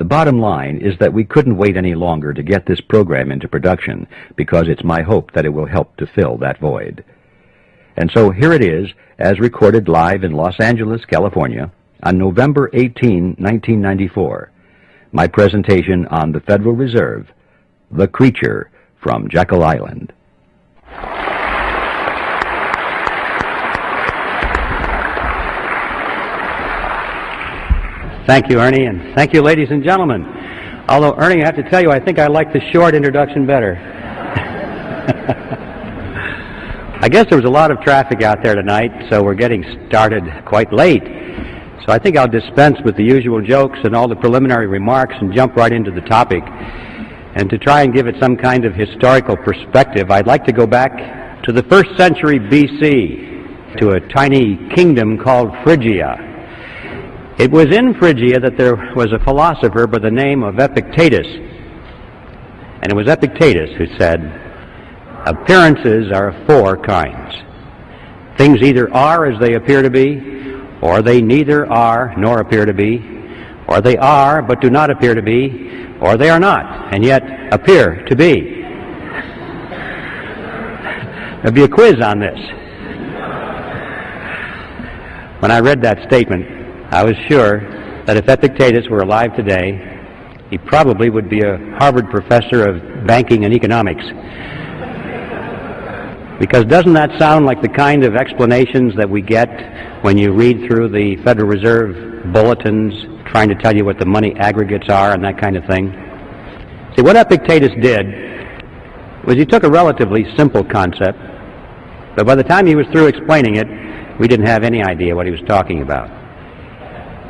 The bottom line is that we couldn't wait any longer to get this program into production, because it's my hope that it will help to fill that void. And so here it is, as recorded live in Los Angeles, California, on November 18, 1994. My presentation on the Federal Reserve, The Creature from Jekyll Island. Thank you, Ernie, and thank you, ladies and gentlemen. Although, Ernie, I have to tell you, I think I like the short introduction better. I guess there was a lot of traffic out there tonight, so we're getting started quite late. So I think I'll dispense with the usual jokes and all the preliminary remarks and jump right into the topic. And to try and give it some kind of historical perspective, I'd like to go back to the 1st century B.C., to a tiny kingdom called Phrygia. It was in Phrygia that there was a philosopher by the name of Epictetus. And it was Epictetus who said, "Appearances are of 4 kinds. Things either are as they appear to be, or they neither are nor appear to be, or they are but do not appear to be, or they are not, and yet appear to be." There'll be a quiz on this. When I read that statement, I was sure that if Epictetus were alive today, he probably would be a Harvard professor of banking and economics. Because doesn't that sound like the kind of explanations that we get when you read through the Federal Reserve bulletins trying to tell you what the money aggregates are and that kind of thing? See, what Epictetus did was he took a relatively simple concept, but by the time he was through explaining it, we didn't have any idea what he was talking about.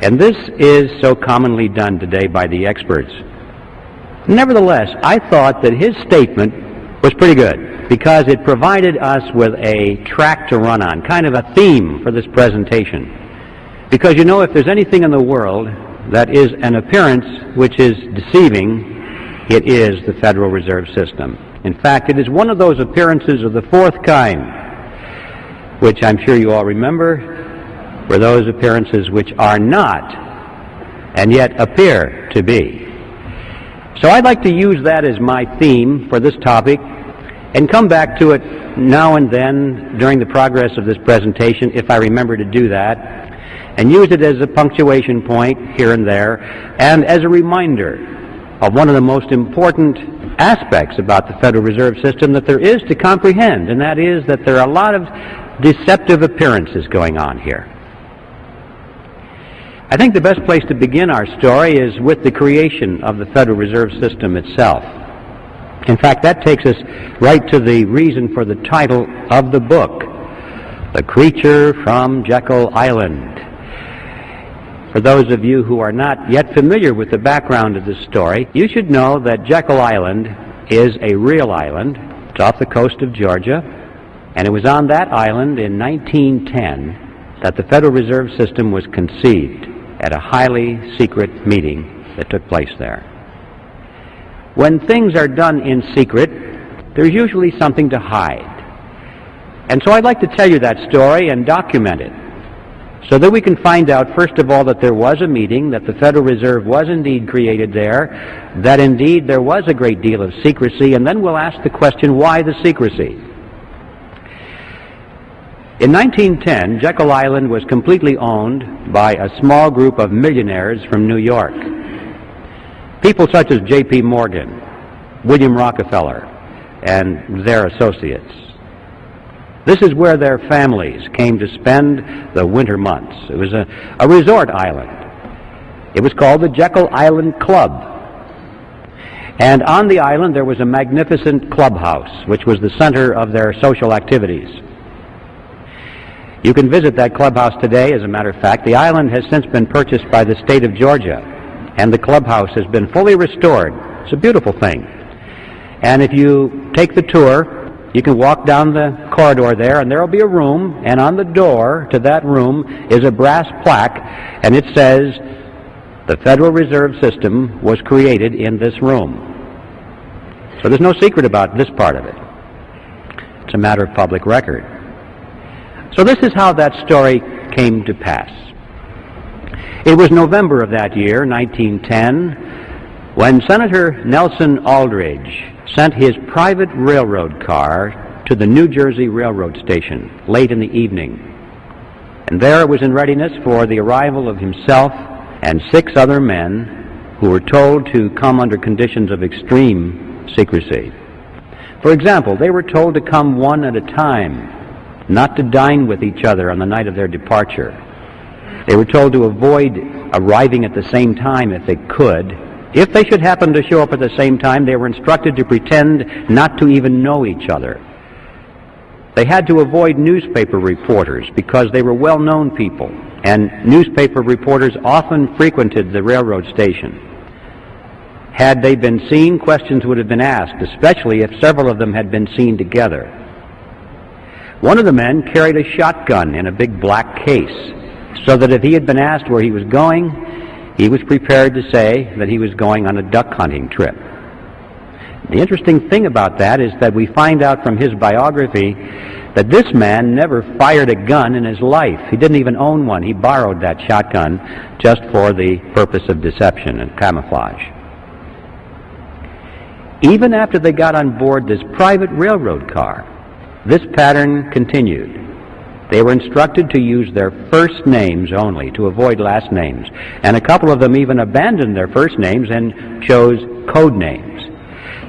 And this is so commonly done today by the experts. Nevertheless, I thought that his statement was pretty good, because it provided us with a track to run on, kind of a theme for this presentation. Because you know, if there's anything in the world that is an appearance which is deceiving, it is the Federal Reserve System. In fact, it is one of those appearances of the 4th kind, which I'm sure you all remember, were those appearances which are not, and yet appear to be. So I'd like to use that as my theme for this topic, and come back to it now and then during the progress of this presentation, if I remember to do that, and use it as a punctuation point here and there, and as a reminder of one of the most important aspects about the Federal Reserve System that there is to comprehend, and that is that there are a lot of deceptive appearances going on here. I think the best place to begin our story is with the creation of the Federal Reserve System itself. In fact, that takes us right to the reason for the title of the book, The Creature from Jekyll Island. For those of you who are not yet familiar with the background of this story, you should know that Jekyll Island is a real island. It's off the coast of Georgia, and it was on that island in 1910 that the Federal Reserve System was conceived at a highly secret meeting that took place there. When things are done in secret, there's usually something to hide. And so I'd like to tell you that story and document it, so that we can find out, first of all, that there was a meeting, that the Federal Reserve was indeed created there, that indeed there was a great deal of secrecy, and then we'll ask the question, why the secrecy? In 1910, Jekyll Island was completely owned by a small group of millionaires from New York. People such as J.P. Morgan, William Rockefeller, and their associates. This is where their families came to spend the winter months. It was a resort island. It was called the Jekyll Island Club. And on the island there was a magnificent clubhouse, which was the center of their social activities. You can visit that clubhouse today. As a matter of fact, the island has since been purchased by the state of Georgia, and the clubhouse has been fully restored. It's a beautiful thing. And if you take the tour, you can walk down the corridor there, and there will be a room, and on the door to that room is a brass plaque, and it says, "The Federal Reserve System was created in this room." So there's no secret about this part of it. It's a matter of public record. So this is how that story came to pass. It was November of that year, 1910, When Senator Nelson Aldrich sent his private railroad car to the New Jersey Railroad Station late in the evening, and there it was in readiness for the arrival of himself and 6 other men who were told to come under conditions of extreme secrecy. For example, they were told to come one at a time, not to dine with each other on the night of their departure. They were told to avoid arriving at the same time if they could. If they should happen to show up at the same time, they were instructed to pretend not to even know each other. They had to avoid newspaper reporters because they were well-known people, and newspaper reporters often frequented the railroad station. Had they been seen, questions would have been asked, especially if several of them had been seen together. One of the men carried a shotgun in a big black case, so that if he had been asked where he was going, he was prepared to say that he was going on a duck hunting trip. The interesting thing about that is that we find out from his biography that this man never fired a gun in his life. He didn't even own one. He borrowed that shotgun just for the purpose of deception and camouflage. Even after they got on board this private railroad car, this pattern continued. They were instructed to use their first names only, to avoid last names. And a couple of them even abandoned their first names and chose code names.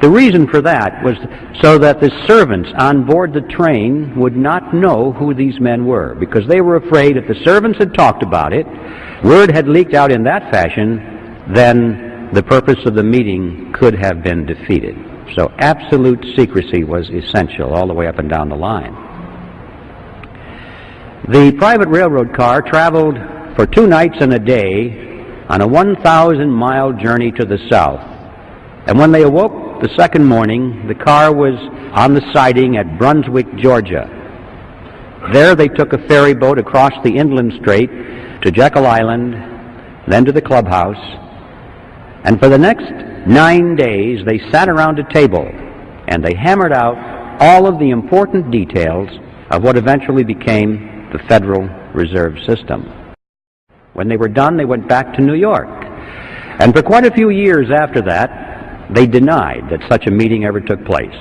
The reason for that was so that the servants on board the train would not know who these men were, because they were afraid if the servants had talked about it, word had leaked out in that fashion, then the purpose of the meeting could have been defeated. So absolute secrecy was essential all the way up and down the line. The private railroad car traveled for 2 nights and a day on a 1,000-mile journey to the south. And when they awoke the second morning, the car was on the siding at Brunswick, Georgia. There they took a ferry boat across the inland strait to Jekyll Island, then to the clubhouse. And for the next 9 days, they sat around a table and they hammered out all of the important details of what eventually became the Federal Reserve System. When they were done, they went back to New York. And for quite a few years after that, they denied that such a meeting ever took place.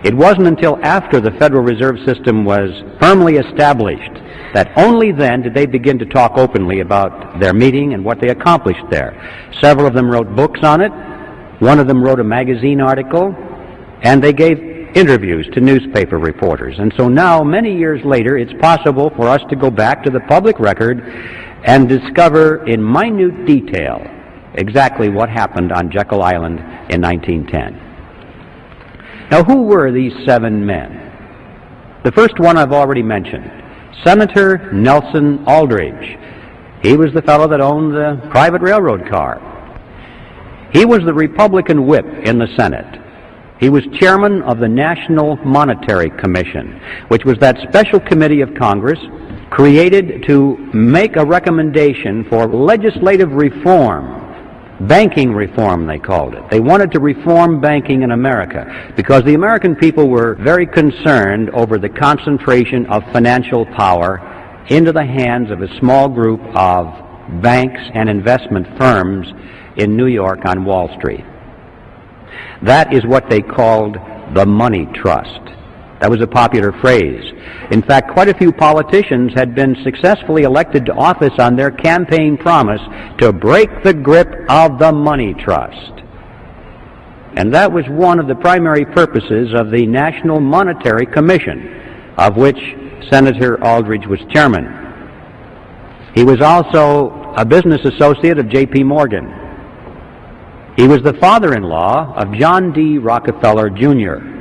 It wasn't until after the Federal Reserve System was firmly established that only then did they begin to talk openly about their meeting and what they accomplished there. Several of them wrote books on it. One of them wrote a magazine article, and they gave interviews to newspaper reporters. And so now, many years later, it's possible for us to go back to the public record and discover in minute detail exactly what happened on Jekyll Island in 1910. Now, who were these 7 men? The first one I've already mentioned, Senator Nelson Aldrich. He was the fellow that owned the private railroad car. He was the Republican whip in the Senate. He was chairman of the National Monetary Commission, which was that special committee of Congress created to make a recommendation for legislative reform. Banking reform, they called it. They wanted to reform banking in America because the American people were very concerned over the concentration of financial power into the hands of a small group of banks and investment firms in New York on Wall Street. That is what they called the money trust. That was a popular phrase. In fact, quite a few politicians had been successfully elected to office on their campaign promise to break the grip of the money trust. And that was one of the primary purposes of the National Monetary Commission, of which Senator Aldrich was chairman. He was also a business associate of J.P. Morgan. He was the father-in-law of John D. Rockefeller, Jr.,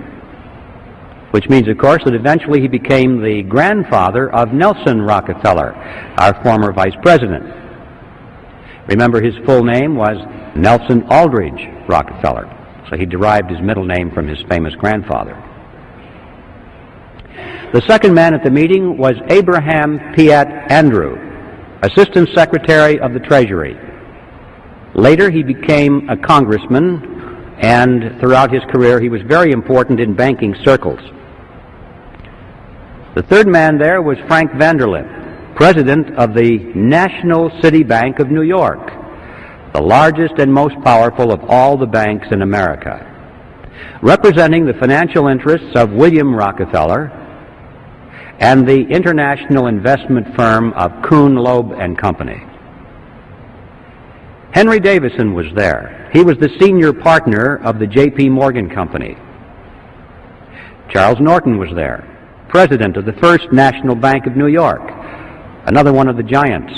which means, of course, that eventually he became the grandfather of Nelson Rockefeller, our former vice president. Remember, his full name was Nelson Aldrich Rockefeller, so he derived his middle name from his famous grandfather. The second man at the meeting was Abraham Piatt Andrew, Assistant Secretary of the Treasury. Later, he became a congressman, and throughout his career, he was very important in banking circles. The third man there was Frank Vanderlip, president of the National City Bank of New York, the largest and most powerful of all the banks in America, representing the financial interests of William Rockefeller and the international investment firm of Kuhn, Loeb and Company. Henry Davison was there. He was the senior partner of the J.P. Morgan Company. Charles Norton was there, president of the First National Bank of New York, another one of the giants.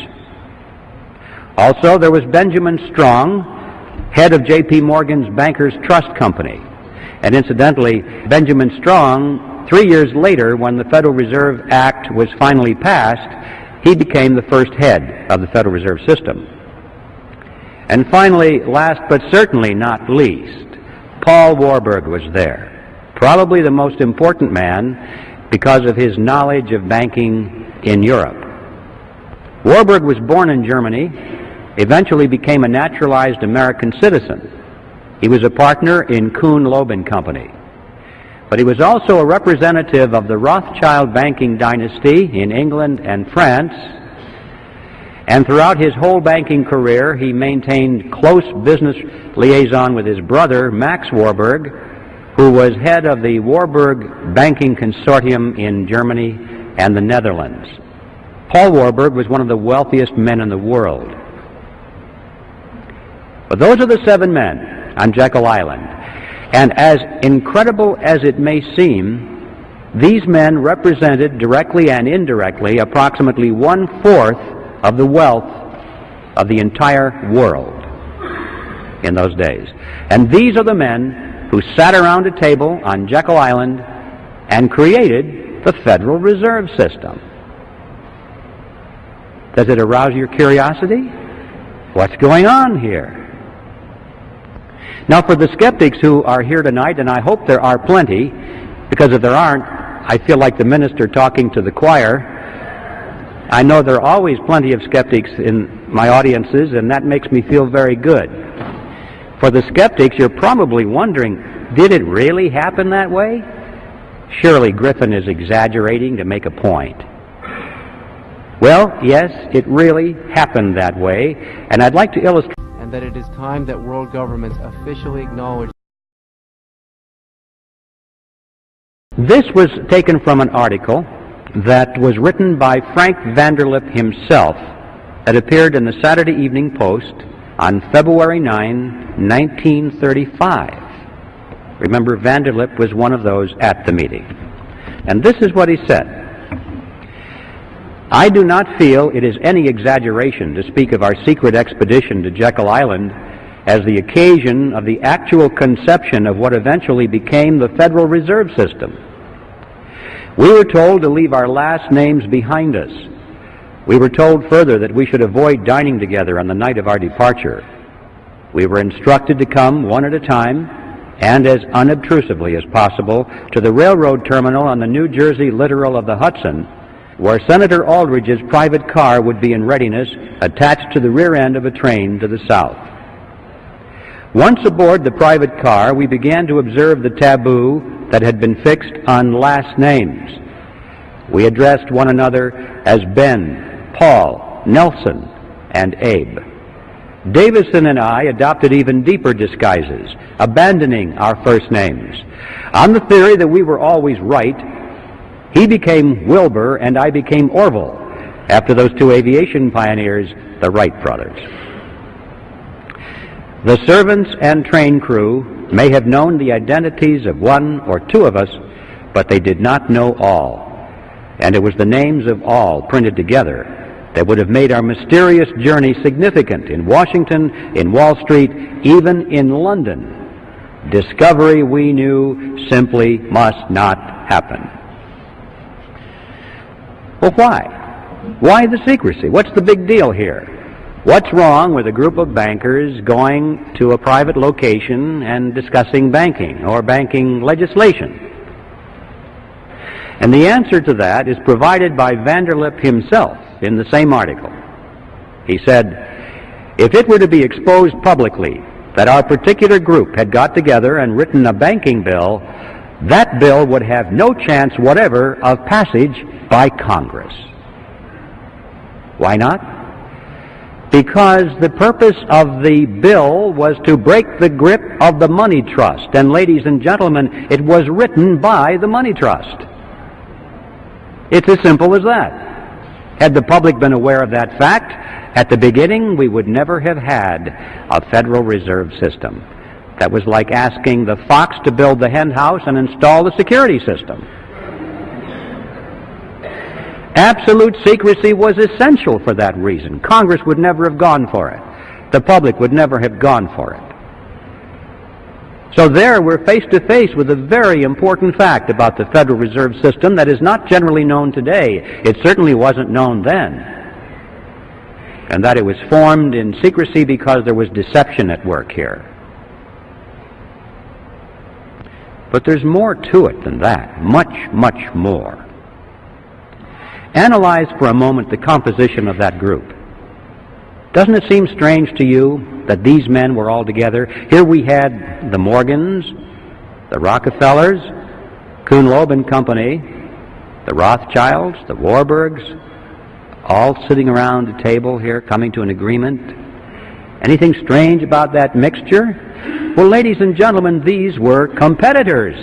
Also, there was Benjamin Strong, head of J.P. Morgan's Bankers Trust Company. And incidentally, Benjamin Strong, 3 years later, when the Federal Reserve Act was finally passed, he became the first head of the Federal Reserve System. And finally, last but certainly not least, Paul Warburg was there, probably the most important man because of his knowledge of banking in Europe. Warburg was born in Germany, eventually became a naturalized American citizen. He was a partner in Kuhn, Loeb and Company. But he was also a representative of the Rothschild banking dynasty in England and France. And throughout his whole banking career, he maintained close business liaison with his brother, Max Warburg, who was head of the Warburg Banking Consortium in Germany and the Netherlands. Paul Warburg was one of the wealthiest men in the world. But those are the 7 men on Jekyll Island. And as incredible as it may seem, these men represented directly and indirectly approximately 1/4 of the wealth of the entire world in those days. And these are the men who sat around a table on Jekyll Island and created the Federal Reserve System. Does it arouse your curiosity? What's going on here? Now, for the skeptics who are here tonight, and I hope there are plenty, because if there aren't, I feel like the minister talking to the choir. I know there are always plenty of skeptics in my audiences, and that makes me feel very good. For the skeptics, you're probably wondering, did it really happen that way? Surely Griffin is exaggerating to make a point. Well, yes, it really happened that way, and I'd like to illustrate. And that it is time that world governments officially acknowledge. This was taken from an article that was written by Frank Vanderlip himself that appeared in the Saturday Evening Post on February 9, 1935. Remember, Vanderlip was one of those at the meeting. And this is what he said. I do not feel it is any exaggeration to speak of our secret expedition to Jekyll Island as the occasion of the actual conception of what eventually became the Federal Reserve System. We were told to leave our last names behind us. We were told further that we should avoid dining together on the night of our departure. We were instructed to come one at a time and as unobtrusively as possible to the railroad terminal on the New Jersey littoral of the Hudson, where Senator Aldrich's private car would be in readiness attached to the rear end of a train to the south. Once aboard the private car, we began to observe the taboo that had been fixed on last names. We addressed one another as Ben, Paul, Nelson, and Abe. Davison and I adopted even deeper disguises, abandoning our first names. On the theory that we were always right, he became Wilbur and I became Orville, after those 2 aviation pioneers, the Wright brothers. The servants and train crew may have known the identities of 1 or 2 of us, but they did not know all. And it was the names of all printed together that would have made our mysterious journey significant in Washington, in Wall Street, even in London. Discovery, we knew, simply must not happen. Well, why? Why the secrecy? What's the big deal here? What's wrong with a group of bankers going to a private location and discussing banking or banking legislation? And the answer to that is provided by Vanderlip himself in the same article. He said, if it were to be exposed publicly that our particular group had got together and written a banking bill, that bill would have no chance whatever of passage by Congress. Why not? because the purpose of the bill was to break the grip of the money trust. And ladies and gentlemen, it was written by the money trust. It's as simple as that. Had the public been aware of that fact, at the beginning we would never have had a Federal Reserve System. That was like asking the fox to build the hen house and install the security system. Absolute secrecy was essential for that reason. Congress would never have gone for it. The public would never have gone for it. So there we're face to face with a very important fact about the Federal Reserve System that is not generally known today. It certainly wasn't known then. And that it was formed in secrecy because there was deception at work here. But there's more to it than that. Much, much more. Analyze for a moment the composition of that group. Doesn't it seem strange to you that these men were all together? Here we had the Morgans, the Rockefellers, Kuhn, Loeb and Company, the Rothschilds, the Warburgs, all sitting around a table here, coming to an agreement. Anything strange about that mixture? Well, ladies and gentlemen, these were competitors.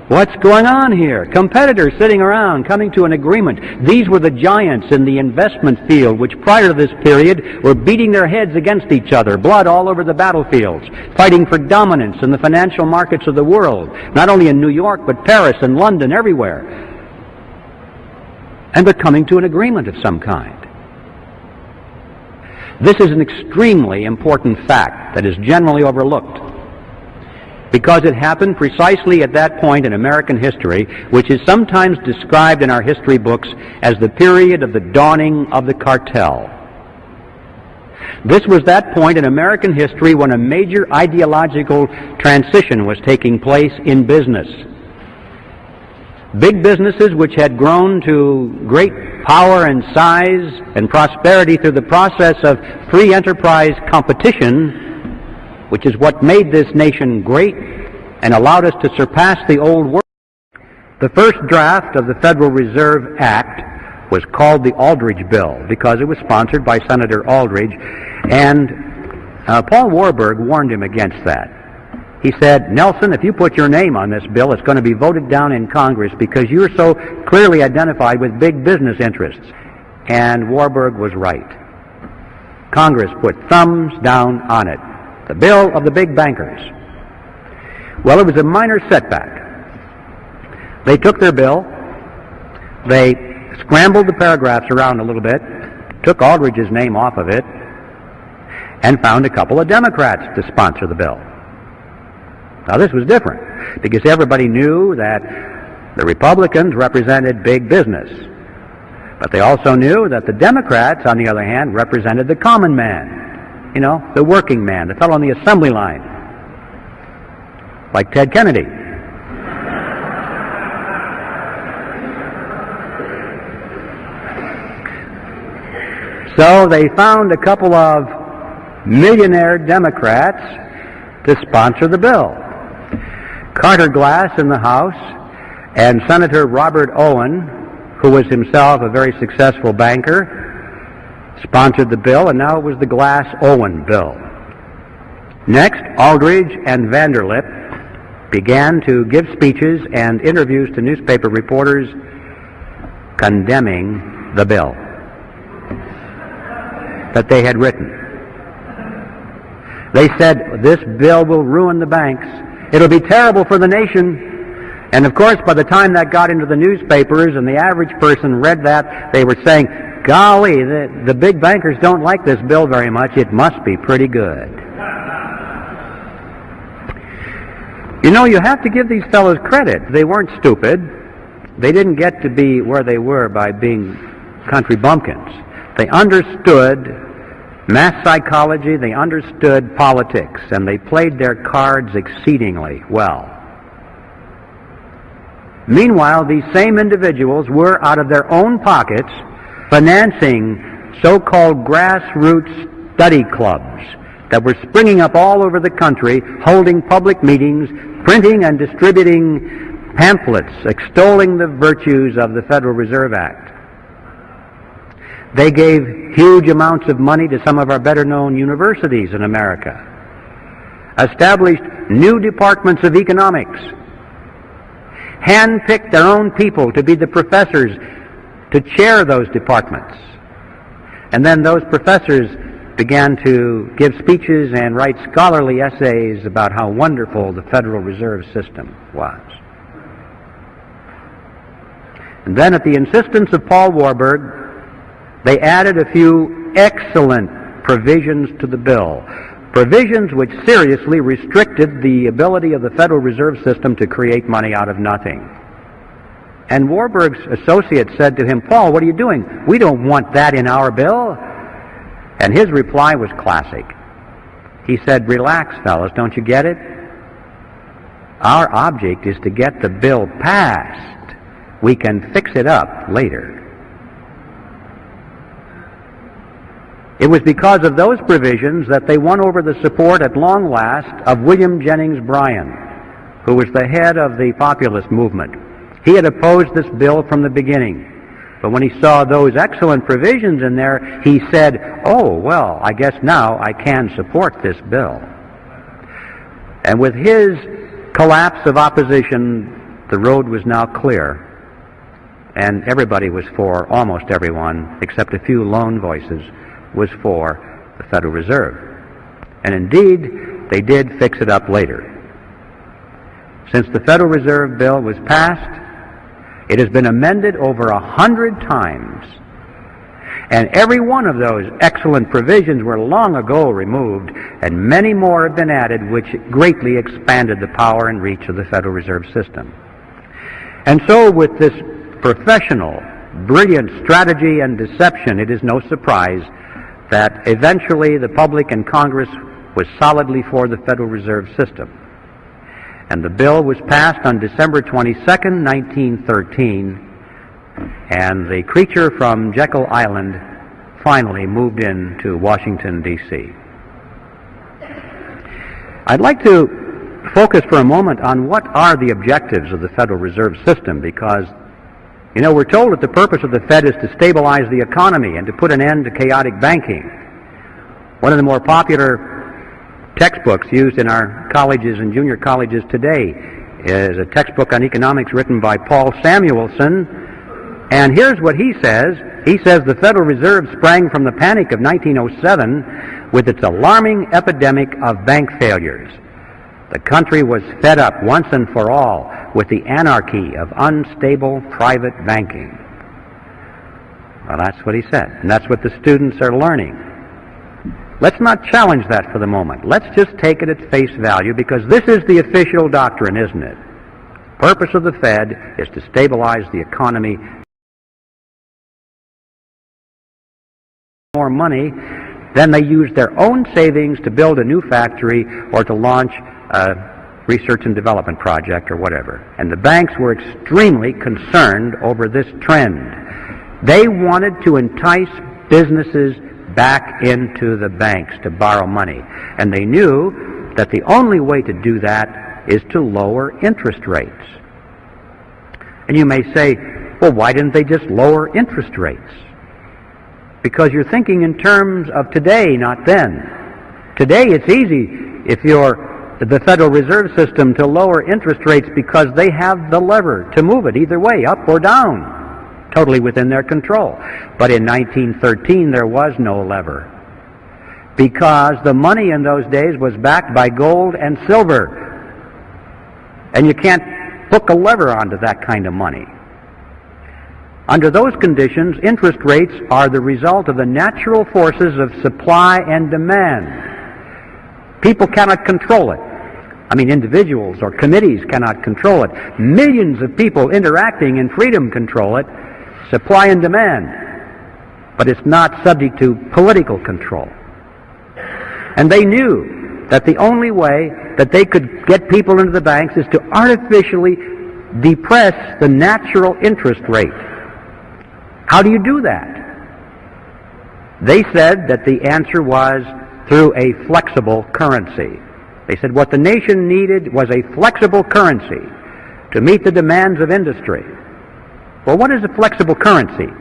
What's going on here? Competitors sitting around, coming to an agreement. These were the giants in the investment field, which prior to this period were beating their heads against each other, blood all over the battlefields, fighting for dominance in the financial markets of the world, not only in New York, but Paris and London, everywhere. And they're coming to an agreement of some kind. This is an extremely important fact that is generally overlooked, because it happened precisely at that point in American history, which is sometimes described in our history books as the period of the dawning of the cartel. This was that point in American history when a major ideological transition was taking place in business. Big businesses which had grown to great power and size and prosperity through the process of free enterprise competition, which is what made this nation great and allowed us to surpass the old world. The first draft of the Federal Reserve Act was called the Aldrich Bill because it was sponsored by Senator Aldrich, and Paul Warburg warned him against that. He said, Nelson, if you put your name on this bill, it's going to be voted down in Congress because you're so clearly identified with big business interests. And Warburg was right. Congress put thumbs down on it. The bill of the big bankers. Well, it was a minor setback. They took their bill, they scrambled the paragraphs around a little bit, took Aldrich's name off of it, and found a couple of Democrats to sponsor the bill. Now this was different, because everybody knew that the Republicans represented big business. But they also knew that the Democrats, on the other hand, represented the common man. You know, the working man, the fellow on the assembly line. Like Ted Kennedy. So they found a couple of millionaire Democrats to sponsor the bill. Carter Glass in the House and Senator Robert Owen, who was himself a very successful banker, sponsored the bill, and now it was the Glass-Owen bill. Next, Aldrich and Vanderlip began to give speeches and interviews to newspaper reporters condemning the bill that they had written. They said, this bill will ruin the banks. It'll be terrible for the nation. And of course, by the time that got into the newspapers and the average person read that, they were saying, golly, the big bankers don't like this bill very much. It must be pretty good. You know, you have to give these fellows credit. They weren't stupid. They didn't get to be where they were by being country bumpkins. They understood mass psychology, they understood politics, and they played their cards exceedingly well. Meanwhile, these same individuals were, out of their own pockets, financing so-called grassroots study clubs that were springing up all over the country, holding public meetings, printing and distributing pamphlets extolling the virtues of the Federal Reserve Act. They gave huge amounts of money to some of our better-known universities in America, established new departments of economics, handpicked their own people to be the professors to chair those departments. And then those professors began to give speeches and write scholarly essays about how wonderful the Federal Reserve System was. And then at the insistence of Paul Warburg, they added a few excellent provisions to the bill, provisions which seriously restricted the ability of the Federal Reserve System to create money out of nothing. And Warburg's associate said to him, "Paul, what are you doing? We don't want that in our bill." And his reply was classic. He said, "Relax, fellas, don't you get it? Our object is to get the bill passed. We can fix it up later." It was because of those provisions that they won over the support at long last of William Jennings Bryan, who was the head of the populist movement. He had opposed this bill from the beginning. But when he saw those excellent provisions in there, he said, "Oh, well, I guess now I can support this bill." And with his collapse of opposition, the road was now clear. And everybody was for, almost everyone, except a few lone voices, was for the Federal Reserve. And indeed, they did fix it up later. Since the Federal Reserve Bill was passed, it has been amended over 100 times. And every one of those excellent provisions were long ago removed, and many more have been added, which greatly expanded the power and reach of the Federal Reserve System. And so with this professional, brilliant strategy and deception, it is no surprise that eventually the public and Congress was solidly for the Federal Reserve System. And the bill was passed on December 22nd, 1913, and the creature from Jekyll Island finally moved into Washington, D.C. I'd like to focus for a moment on what are the objectives of the Federal Reserve System, because, you know, we're told that the purpose of the Fed is to stabilize the economy and to put an end to chaotic banking. One of the more popular textbooks used in our colleges and junior colleges today is a textbook on economics written by Paul Samuelson. And here's what he says. He says the Federal Reserve sprang from the panic of 1907 with its alarming epidemic of bank failures. The country was fed up once and for all with the anarchy of unstable private banking. Well, that's what he said, and that's what the students are learning. Let's not challenge that for the moment. Let's just take it at face value, because this is the official doctrine, isn't it? The purpose of the Fed is to stabilize the economy. More money, then they use their own savings to build a new factory or to launch a research and development project or whatever. And the banks were extremely concerned over this trend. They wanted to entice businesses back into the banks to borrow money. And they knew that the only way to do that is to lower interest rates. And you may say, well, why didn't they just lower interest rates? Because you're thinking in terms of today, not then. Today it's easy, if you're the Federal Reserve System, to lower interest rates because they have the lever to move it either way, up or down, totally within their control. But in 1913 there was no lever, because the money in those days was backed by gold and silver, and you can't hook a lever onto that kind of money. Under those conditions, interest rates are the result of the natural forces of supply and demand. People cannot control it. I mean, individuals or committees cannot control it. Millions of people interacting in freedom control it, supply and demand. But it's not subject to political control. And they knew that the only way that they could get people into the banks is to artificially depress the natural interest rate. How do you do that? They said that the answer was through a flexible currency. They said what the nation needed was a flexible currency to meet the demands of industry. Well, what is a flexible currency?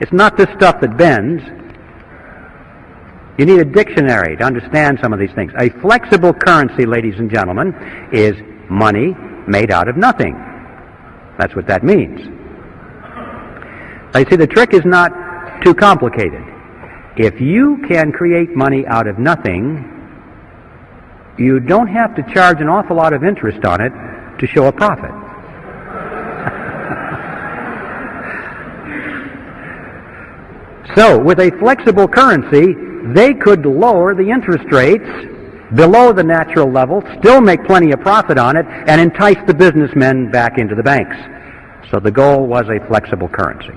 It's not this stuff that bends. You need a dictionary to understand some of these things. A flexible currency, ladies and gentlemen, is money made out of nothing. That's what that means. Now, you see, the trick is not too complicated. If you can create money out of nothing, you don't have to charge an awful lot of interest on it to show a profit. So, with a flexible currency, they could lower the interest rates below the natural level, still make plenty of profit on it, and entice the businessmen back into the banks. So the goal was a flexible currency.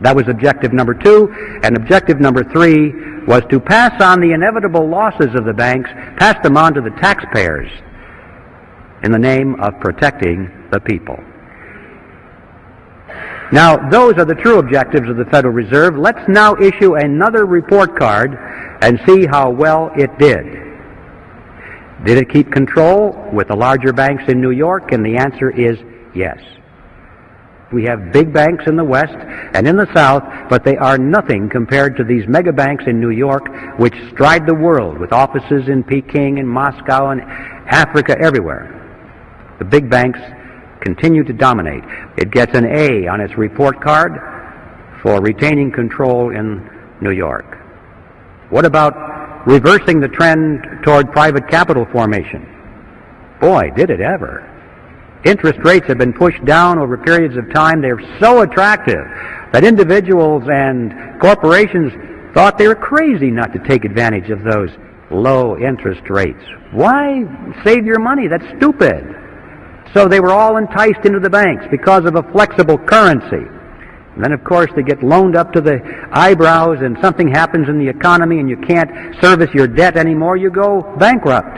That was objective number 2, and objective number 3 was to pass on the inevitable losses of the banks, pass them on to the taxpayers in the name of protecting the people. Now, those are the true objectives of the Federal Reserve. Let's now issue another report card and see how well it did. Did it keep control with the larger banks in New York? And the answer is yes. We have big banks in the West and in the South, but they are nothing compared to these mega banks in New York, which stride the world with offices in Peking and Moscow and Africa, everywhere. The big banks continue to dominate. It gets an A on its report card for retaining control in New York. What about reversing the trend toward private capital formation? Boy, did it ever. Interest rates have been pushed down over periods of time. They're so attractive that individuals and corporations thought they were crazy not to take advantage of those low interest rates. Why save your money? That's stupid. So they were all enticed into the banks because of a flexible currency. And then, of course, they get loaned up to the eyebrows and something happens in the economy and you can't service your debt anymore, you go bankrupt.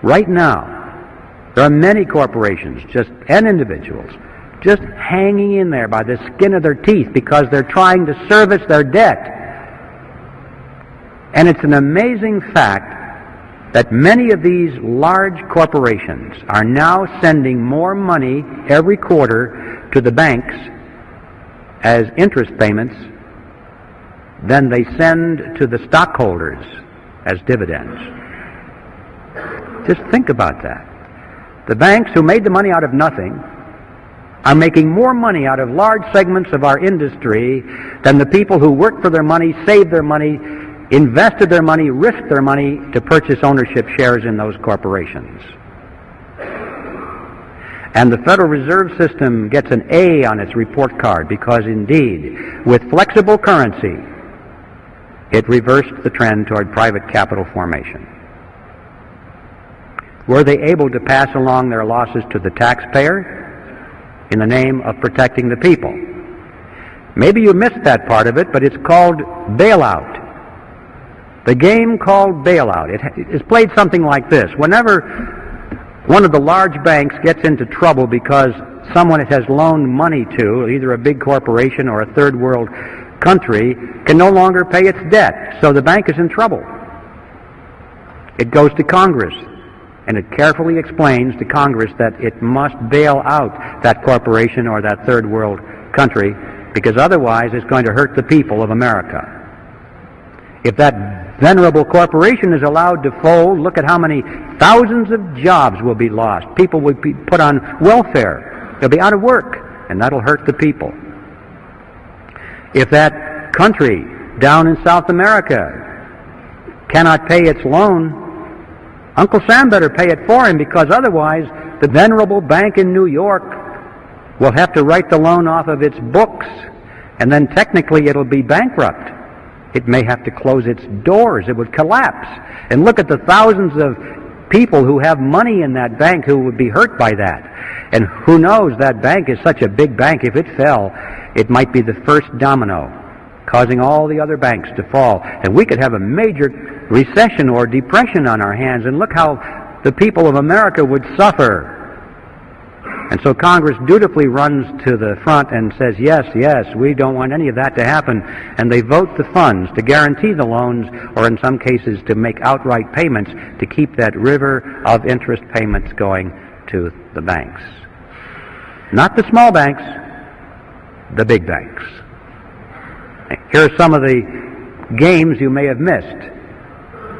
Right now, there are many corporations and individuals just hanging in there by the skin of their teeth because they're trying to service their debt. And it's an amazing fact that many of these large corporations are now sending more money every quarter to the banks as interest payments than they send to the stockholders as dividends. Just think about that. The banks who made the money out of nothing are making more money out of large segments of our industry than the people who worked for their money, saved their money, invested their money, risked their money to purchase ownership shares in those corporations. And the Federal Reserve System gets an A on its report card because, indeed, with flexible currency, it reversed the trend toward private capital formation. Were they able to pass along their losses to the taxpayer in the name of protecting the people? Maybe you missed that part of it, but it's called bailout. The game called bailout. It is played something like this. Whenever one of the large banks gets into trouble because someone it has loaned money to, either a big corporation or a third world country, can no longer pay its debt, so the bank is in trouble. It goes to Congress, and it carefully explains to Congress that it must bail out that corporation or that third world country, because otherwise it's going to hurt the people of America. If that venerable corporation is allowed to fold, look at how many thousands of jobs will be lost. People will be put on welfare. They'll be out of work, and that'll hurt the people. If that country down in South America cannot pay its loan, Uncle Sam better pay it for him, because otherwise the venerable bank in New York will have to write the loan off of its books, and then technically it'll be bankrupt. It may have to close its doors. It would collapse. And look at the thousands of people who have money in that bank who would be hurt by that. And who knows, that bank is such a big bank, if it fell, it might be the first domino, causing all the other banks to fall. And we could have a major recession or depression on our hands, and look how the people of America would suffer. And so Congress dutifully runs to the front and says, yes, we don't want any of that to happen. And they vote the funds to guarantee the loans, or in some cases to make outright payments to keep that river of interest payments going to the banks. Not the small banks, the big banks. Here are some of the games you may have missed.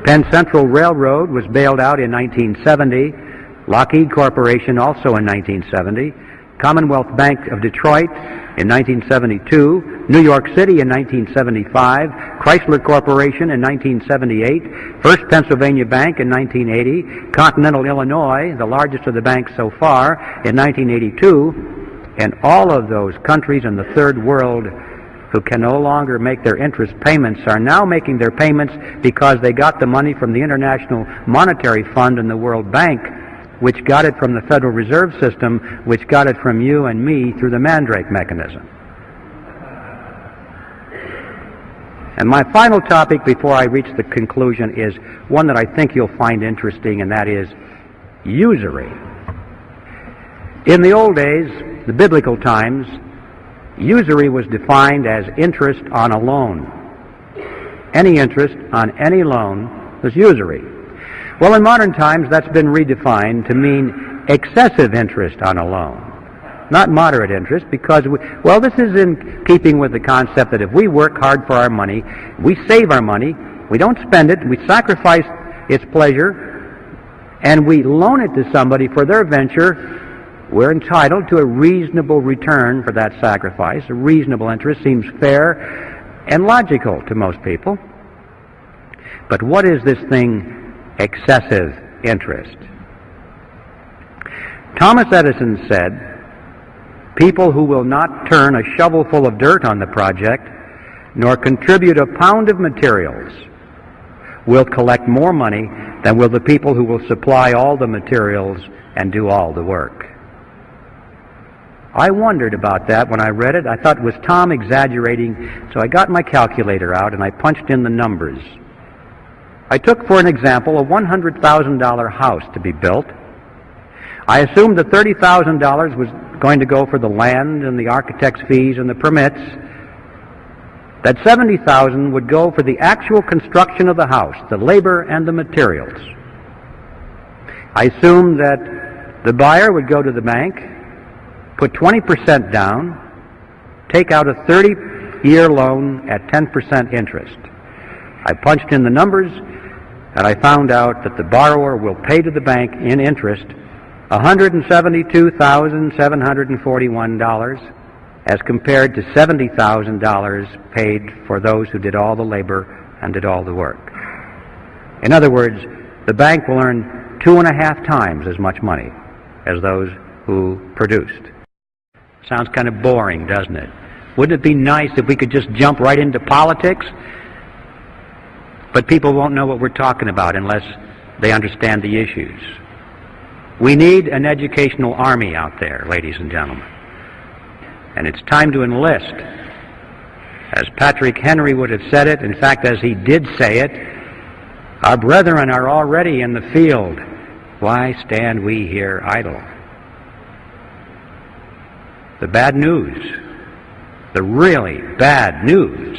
Penn Central Railroad was bailed out in 1970. Lockheed Corporation also in 1970. Commonwealth Bank of Detroit in 1972. New York City in 1975. Chrysler Corporation in 1978. First Pennsylvania Bank in 1980. Continental Illinois, the largest of the banks so far, in 1982. And all of those countries in the third world who can no longer make their interest payments are now making their payments because they got the money from the International Monetary Fund and the World Bank, which got it from the Federal Reserve System, which got it from you and me through the Mandrake mechanism. And my final topic before I reach the conclusion is one that I think you'll find interesting, and that is usury. In the old days, the biblical times, usury was defined as interest on a loan. Any interest on any loan was usury. Well, in modern times, that's been redefined to mean excessive interest on a loan, not moderate interest, because, this is in keeping with the concept that if we work hard for our money, we save our money, we don't spend it, we sacrifice its pleasure, and we loan it to somebody for their venture, we're entitled to a reasonable return for that sacrifice. A reasonable interest seems fair and logical to most people. But what is this thing, excessive interest? Thomas Edison said, people who will not turn a shovelful of dirt on the project, nor contribute a pound of materials, will collect more money than will the people who will supply all the materials and do all the work. I wondered about that when I read it. I thought, was Tom exaggerating? So I got my calculator out and I punched in the numbers. I took, for an example, a $100,000 house to be built. I assumed that $30,000 was going to go for the land and the architect's fees and the permits, that $70,000 would go for the actual construction of the house, the labor and the materials. I assumed that the buyer would go to the bank, put 20% down, take out a 30-year loan at 10% interest. I punched in the numbers, and I found out that the borrower will pay to the bank in interest $172,741 as compared to $70,000 paid for those who did all the labor and did all the work. In other words, the bank will earn 2.5 times as much money as those who produced. Sounds kind of boring, doesn't it? Wouldn't it be nice if we could just jump right into politics? But people won't know what we're talking about unless they understand the issues. We need an educational army out there, ladies and gentlemen. And it's time to enlist. As Patrick Henry would have said it, in fact, as he did say it, our brethren are already in the field. Why stand we here idle? The bad news, the really bad news,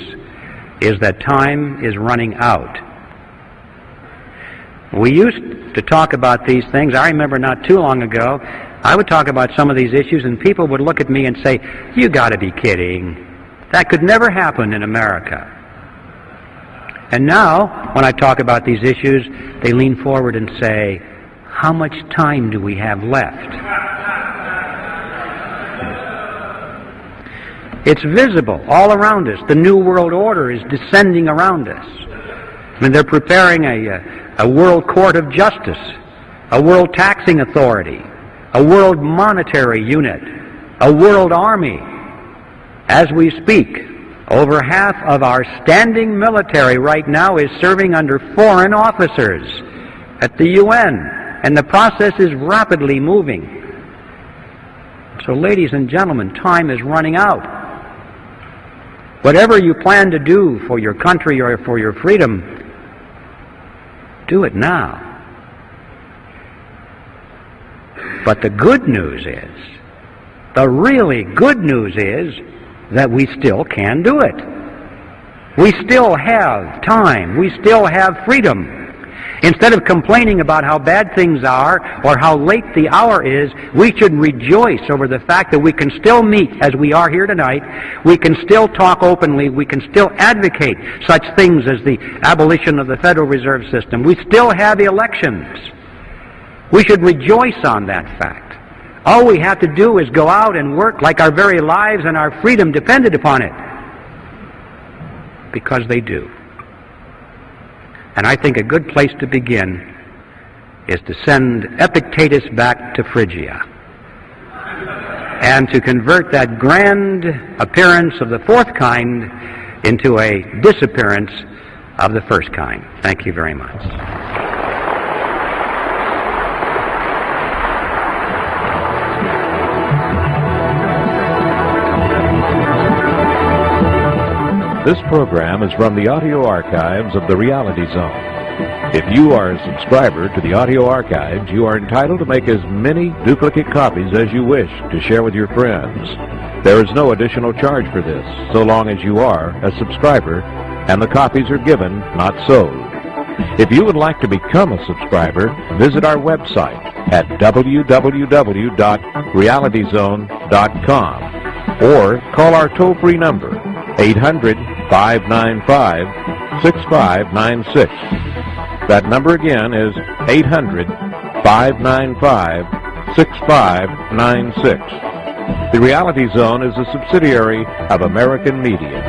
is that time is running out. We used to talk about these things. I remember not too long ago, I would talk about some of these issues and people would look at me and say, "You got to be kidding. That could never happen in America." And now, when I talk about these issues, they lean forward and say, "How much time do we have left?" It's visible all around us. The New World Order is descending around us. I mean, they're preparing a world court of justice, a world taxing authority, a world monetary unit, a world army. As we speak, over half of our standing military right now is serving under foreign officers at the UN, and the process is rapidly moving. So, ladies and gentlemen, time is running out. Whatever you plan to do for your country or for your freedom, do it now. But the good news is, the really good news is, that we still can do it. We still have time. We still have freedom. Instead of complaining about how bad things are or how late the hour is, we should rejoice over the fact that we can still meet as we are here tonight. We can still talk openly. We can still advocate such things as the abolition of the Federal Reserve System. We still have elections. We should rejoice on that fact. All we have to do is go out and work like our very lives and our freedom depended upon it. Because they do. And I think a good place to begin is to send Epictetus back to Phrygia and to convert that grand appearance of the fourth kind into a disappearance of the first kind. Thank you very much. This program is from the audio archives of the Reality Zone. If you are a subscriber to the audio archives, you are entitled to make as many duplicate copies as you wish to share with your friends. There is no additional charge for this, so long as you are a subscriber and the copies are given, not sold. If you would like to become a subscriber, visit our website at www.realityzone.com or call our toll-free number 800-595-6596. That number again is 800-595-6596. The Reality Zone is a subsidiary of American Media.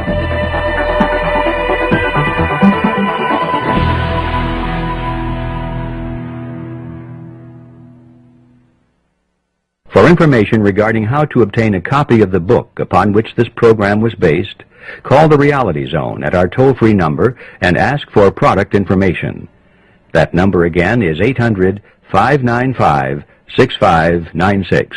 For information regarding how to obtain a copy of the book upon which this program was based, call the Reality Zone at our toll-free number and ask for product information. That number again is 800-595-6596.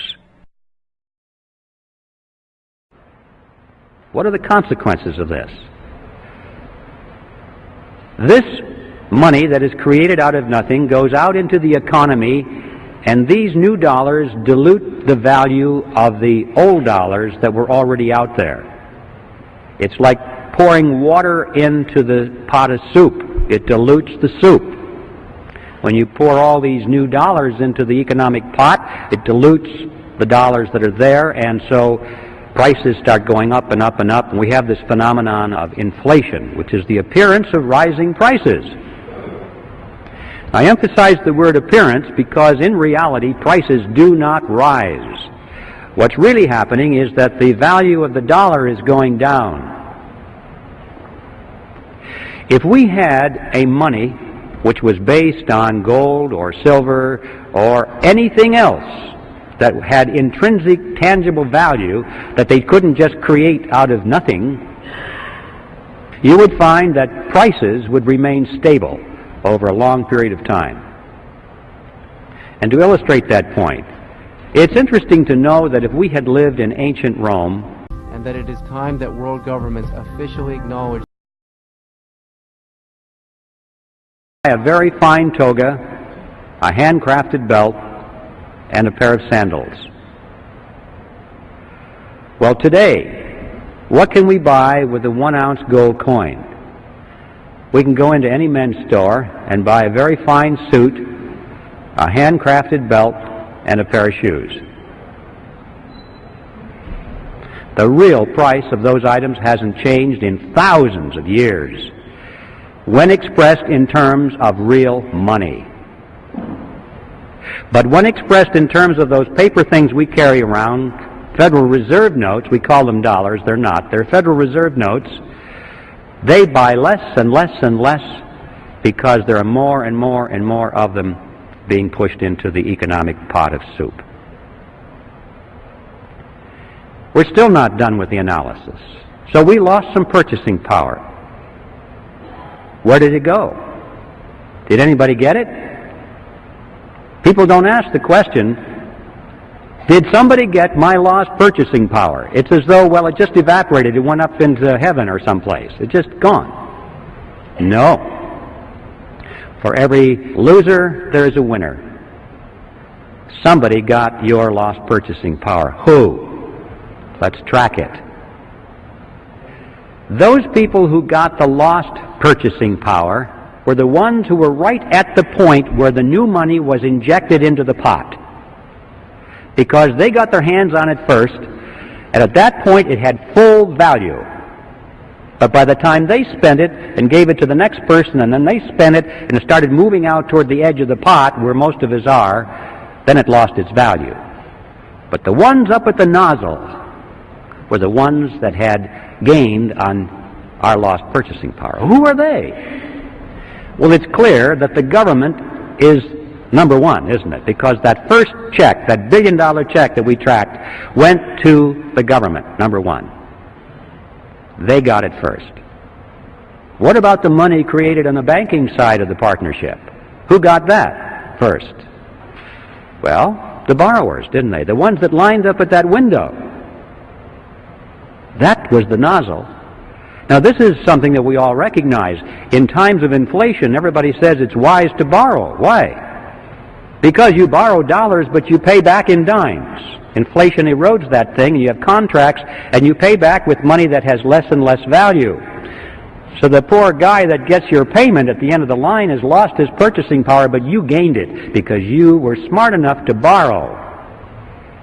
What are the consequences of this? This money that is created out of nothing goes out into the economy, and these new dollars dilute the value of the old dollars that were already out there. It's like pouring water into the pot of soup. It dilutes the soup. When you pour all these new dollars into the economic pot, it dilutes the dollars that are there, and so prices start going up and up and up, and we have this phenomenon of inflation, which is the appearance of rising prices. I emphasize the word appearance because in reality prices do not rise. What's really happening is that the value of the dollar is going down. If we had a money which was based on gold or silver or anything else that had intrinsic tangible value that they couldn't just create out of nothing, you would find that prices would remain stable over a long period of time. And to illustrate that point, it's interesting to know that if we had lived in ancient Rome, and that it is time that world governments officially acknowledge a very fine toga, a handcrafted belt, and a pair of sandals. Well, today, what can we buy with a 1-ounce gold coin? We can go into any men's store and buy a very fine suit, a handcrafted belt, and a pair of shoes. The real price of those items hasn't changed in thousands of years when expressed in terms of real money. But when expressed in terms of those paper things we carry around, Federal Reserve notes, we call them dollars, they're not, they're Federal Reserve notes, they buy less and less and less because there are more and more and more of them being pushed into the economic pot of soup. We're still not done with the analysis. So we lost some purchasing power. Where did it go? Did anybody get it? People don't ask the question, did somebody get my lost purchasing power? It's as though, well, it just evaporated. It went up into heaven or someplace. It's just gone. No. For every loser, there is a winner. Somebody got your lost purchasing power. Who? Let's track it. Those people who got the lost purchasing power were the ones who were right at the point where the new money was injected into the pot, because they got their hands on it first, and at that point it had full value. But by the time they spent it and gave it to the next person, and then they spent it and it started moving out toward the edge of the pot where most of us are, then it lost its value. But the ones up at the nozzle were the ones that had gained on our lost purchasing power. Who are they? Well, it's clear that the government is number one, isn't it? Because that first check, that $1 billion check that we tracked, went to the government, number one. They got it first. What about the money created on the banking side of the partnership? Who got that first? Well, the borrowers, didn't they? The ones that lined up at that window. That was the nozzle. Now, this is something that we all recognize. In times of inflation, everybody says it's wise to borrow. Why? Because you borrow dollars, but you pay back in dimes. Inflation erodes that thing, and you have contracts, and you pay back with money that has less and less value. So the poor guy that gets your payment at the end of the line has lost his purchasing power, but you gained it because you were smart enough to borrow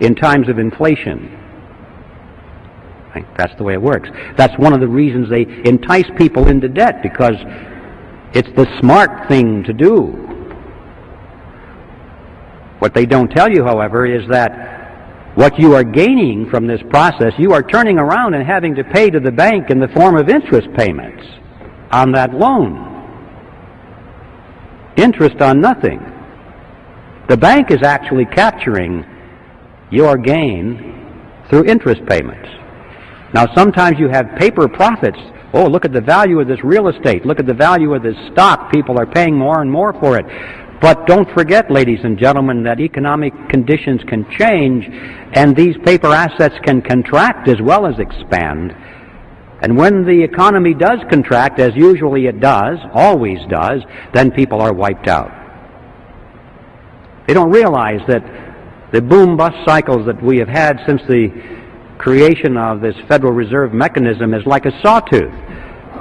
in times of inflation. I think that's the way it works. That's one of the reasons they entice people into debt, because it's the smart thing to do. What they don't tell you, however, is that what you are gaining from this process, you are turning around and having to pay to the bank in the form of interest payments on that loan. Interest on nothing. The bank is actually capturing your gain through interest payments. Now, sometimes you have paper profits. Oh, look at the value of this real estate. Look at the value of this stock. People are paying more and more for it. But don't forget, ladies and gentlemen, that economic conditions can change, and these paper assets can contract as well as expand. And when the economy does contract, as usually it does, always does, then people are wiped out. They don't realize that the boom-bust cycles that we have had since the creation of this Federal Reserve mechanism is like a sawtooth.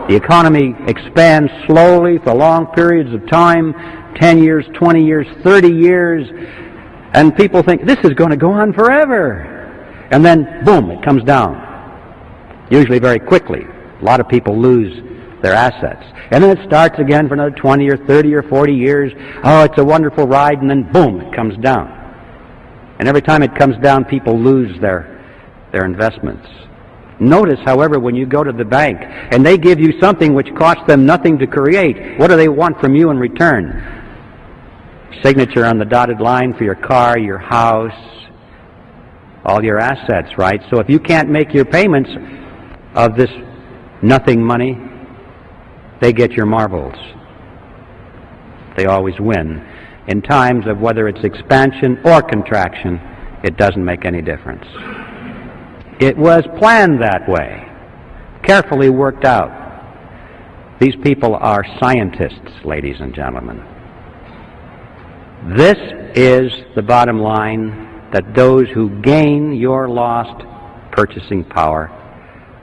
The economy expands slowly for long periods of time, 10 years, 20 years, 30 years, and people think this is going to go on forever. And then, boom, it comes down. Usually very quickly. A lot of people lose their assets. And then it starts again for another 20 or 30 or 40 years. Oh, it's a wonderful ride, and then, boom, it comes down. And every time it comes down, people lose their investments. Notice, however, when you go to the bank and they give you something which costs them nothing to create, what do they want from you in return? Signature on the dotted line for your car, your house, all your assets, right? So if you can't make your payments of this nothing money, they get your marbles. They always win. In times of whether it's expansion or contraction, it doesn't make any difference. It was planned that way, carefully worked out. These people are scientists, ladies and gentlemen. This is the bottom line, that those who gain your lost purchasing power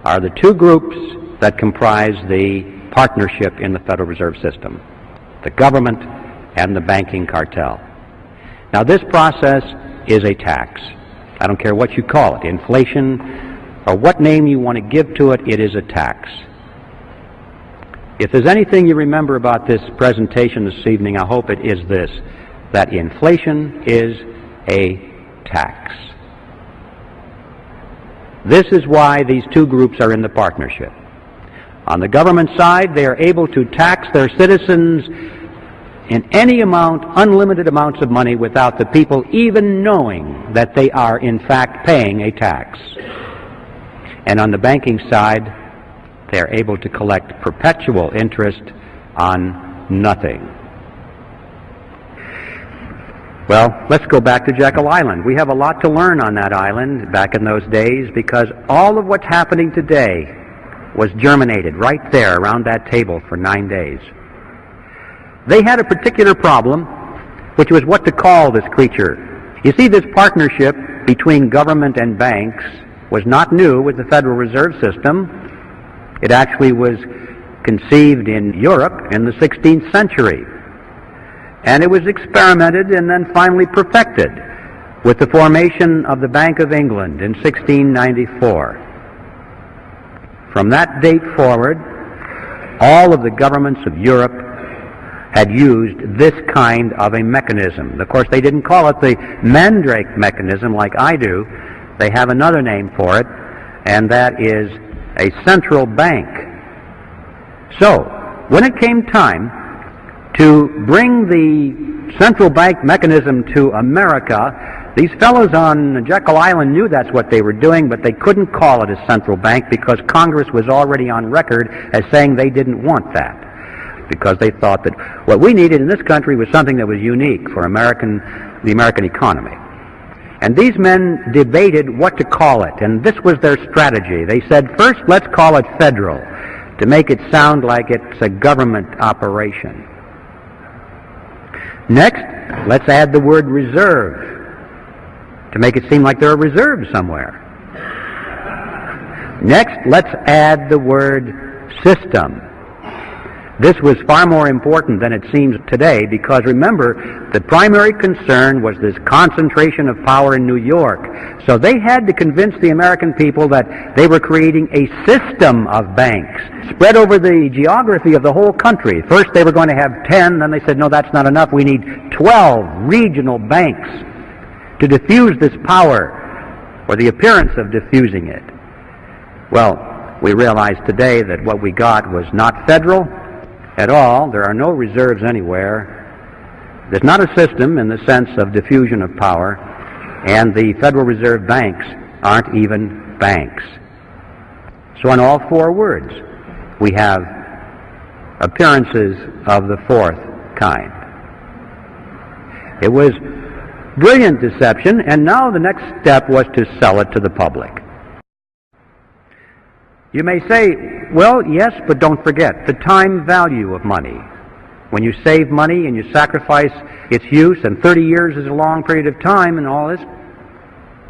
are the two groups that comprise the partnership in the Federal Reserve System, the government and the banking cartel. Now, this process is a tax. I don't care what you call it, inflation, or what name you want to give to it, it is a tax. If there's anything you remember about this presentation this evening, I hope it is this, that inflation is a tax. This is why these two groups are in the partnership. On the government side, they are able to tax their citizens in any amount, unlimited amounts of money, without the people even knowing that they are in fact paying a tax. And on the banking side, they are able to collect perpetual interest on nothing. Well, let's go back to Jekyll Island. We have a lot to learn on that island back in those days, because all of what's happening today was germinated right there around that table for 9 days. They had a particular problem, which was what to call this creature. You see, this partnership between government and banks was not new with the Federal Reserve System. It actually was conceived in Europe in the 16th century. And it was experimented and then finally perfected with the formation of the Bank of England in 1694. From that date forward, all of the governments of Europe had used this kind of a mechanism. Of course, they didn't call it the Mandrake mechanism like I do. They have another name for it, and that is a central bank. So, when it came time to bring the central bank mechanism to America, these fellows on Jekyll Island knew that's what they were doing, but they couldn't call it a central bank because Congress was already on record as saying they didn't want that, because they thought that what we needed in this country was something that was unique for the American economy. And these men debated what to call it, and this was their strategy. They said, first, let's call it federal, to make it sound like it's a government operation. Next, let's add the word reserve, to make it seem like there are reserves somewhere. Next, let's add the word system. This was far more important than it seems today, because remember, the primary concern was this concentration of power in New York. So they had to convince the American people that they were creating a system of banks spread over the geography of the whole country. First they were going to have 10, then they said, no, that's not enough. We need 12 regional banks to diffuse this power, or the appearance of diffusing it. Well, we realize today that what we got was not federal at all. There are no reserves anywhere. There's not a system in the sense of diffusion of power, and the Federal Reserve banks aren't even banks. So in all four words, we have appearances of the fourth kind. It was brilliant deception, and now the next step was to sell it to the public. You may say, well, yes, but don't forget the time value of money. When you save money and you sacrifice its use, and 30 years is a long period of time and all this.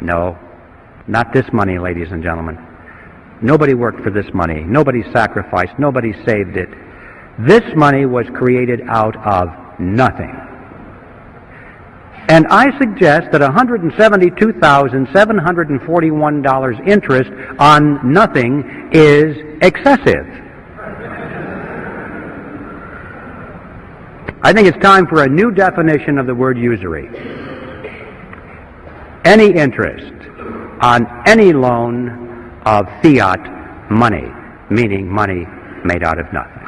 No, not this money, ladies and gentlemen. Nobody worked for this money. Nobody sacrificed. Nobody saved it. This money was created out of nothing. And I suggest that $172,741 interest on nothing is excessive. I think it's time for a new definition of the word usury. Any interest on any loan of fiat money, meaning money made out of nothing.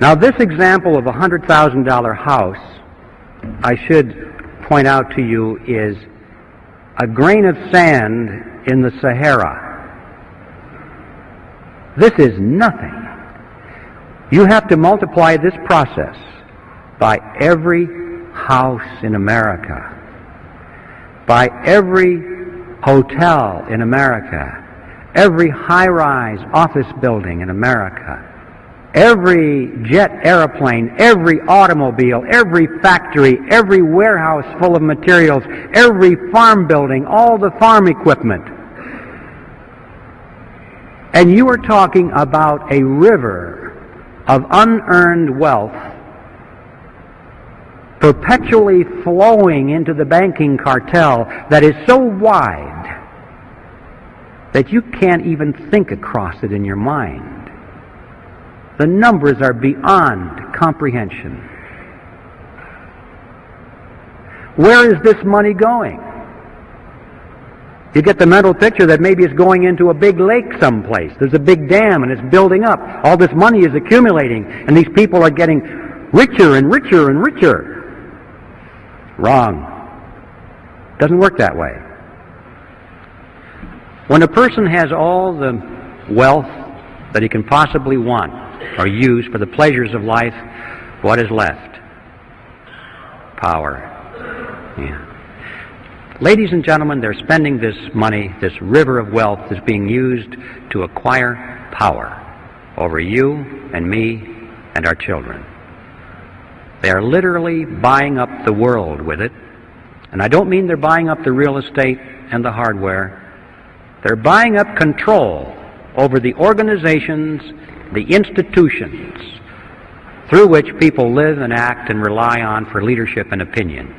Now, this example of a $100,000 house, I should point out to you, is a grain of sand in the Sahara. This is nothing. You have to multiply this process by every house in America, by every hotel in America, every high-rise office building in America, every jet airplane, every automobile, every factory, every warehouse full of materials, every farm building, all the farm equipment. And you are talking about a river of unearned wealth perpetually flowing into the banking cartel that is so wide that you can't even think across it in your mind. The numbers are beyond comprehension. Where is this money going? You get the mental picture that maybe it's going into a big lake someplace. There's a big dam and it's building up. All this money is accumulating and these people are getting richer and richer and richer. Wrong. Doesn't work that way. When a person has all the wealth that he can possibly want or use for the pleasures of life, what is left? Power. Yeah. Ladies and gentlemen, they're spending this money, this river of wealth is being used to acquire power over you and me and our children. They are literally buying up the world with it, And I don't mean they're buying up the real estate and the hardware. They're buying up control over the organizations, the institutions through which people live and act and rely on for leadership and opinion.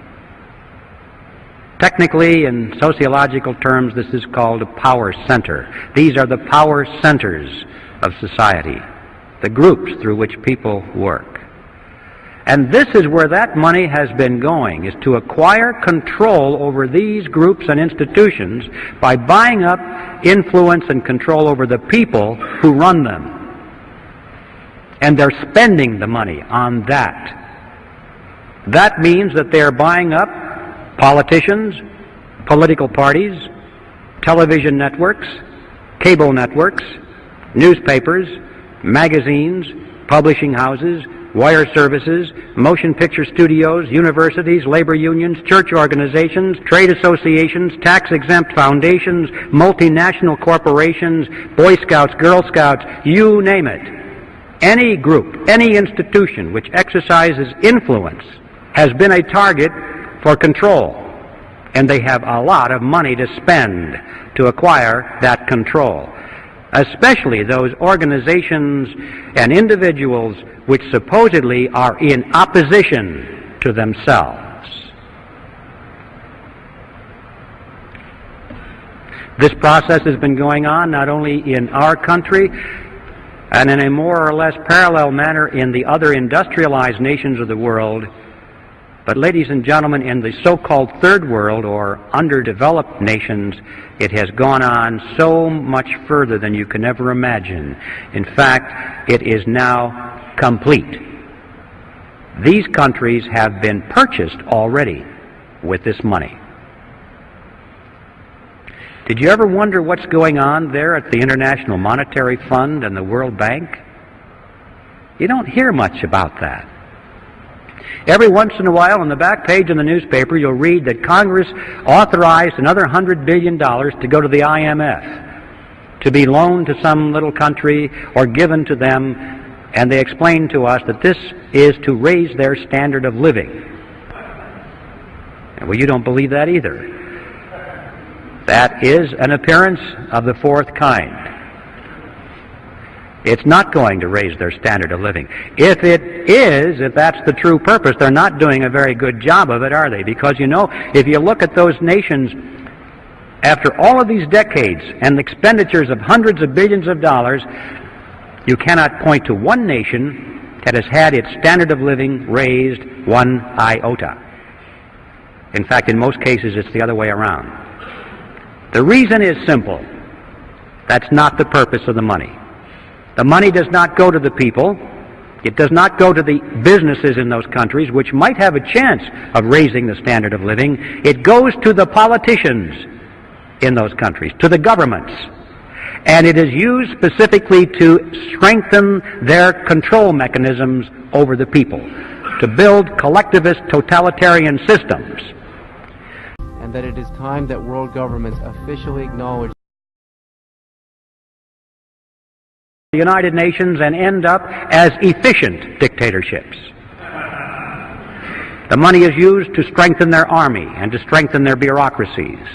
Technically, in sociological terms, this is called a power center. These are the power centers of society, the groups through which people work. And this is where that money has been going, is to acquire control over these groups and institutions by buying up influence and control over the people who run them. And they're spending the money on that. That means that they're buying up politicians, political parties, television networks, cable networks, newspapers, magazines, publishing houses, wire services, motion picture studios, universities, labor unions, church organizations, trade associations, tax-exempt foundations, multinational corporations, Boy Scouts, Girl Scouts, you name it. Any group, any institution which exercises influence has been a target for control, and they have a lot of money to spend to acquire that control, especially those organizations and individuals which supposedly are in opposition to themselves. This process has been going on not only in our country and in a more or less parallel manner in the other industrialized nations of the world, but ladies and gentlemen, in the so-called third world or underdeveloped nations, it has gone on so much further than you can ever imagine. In fact, it is now complete. These countries have been purchased already with this money. Did you ever wonder what's going on there at the International Monetary Fund and the World Bank? You don't hear much about that. Every once in a while, on the back page of the newspaper, you'll read that Congress authorized another $100 billion to go to the IMF, to be loaned to some little country or given to them, and they explain to us that this is to raise their standard of living. Well, you don't believe that either. That is an appearance of the fourth kind. It's not going to raise their standard of living. If it is, if that's the true purpose, they're not doing a very good job of it, are they? Because, you know, if you look at those nations, after all of these decades and expenditures of hundreds of billions of dollars, you cannot point to one nation that has had its standard of living raised one iota. In fact, in most cases, it's the other way around. The reason is simple. That's not the purpose of the money. The money does not go to the people. It does not go to the businesses in those countries, which might have a chance of raising the standard of living. It goes to the politicians in those countries, to the governments. And it is used specifically to strengthen their control mechanisms over the people, to build collectivist totalitarian systems. And that it is time that world governments officially acknowledge the United Nations and end up as efficient dictatorships. The money is used to strengthen their army and to strengthen their bureaucracies.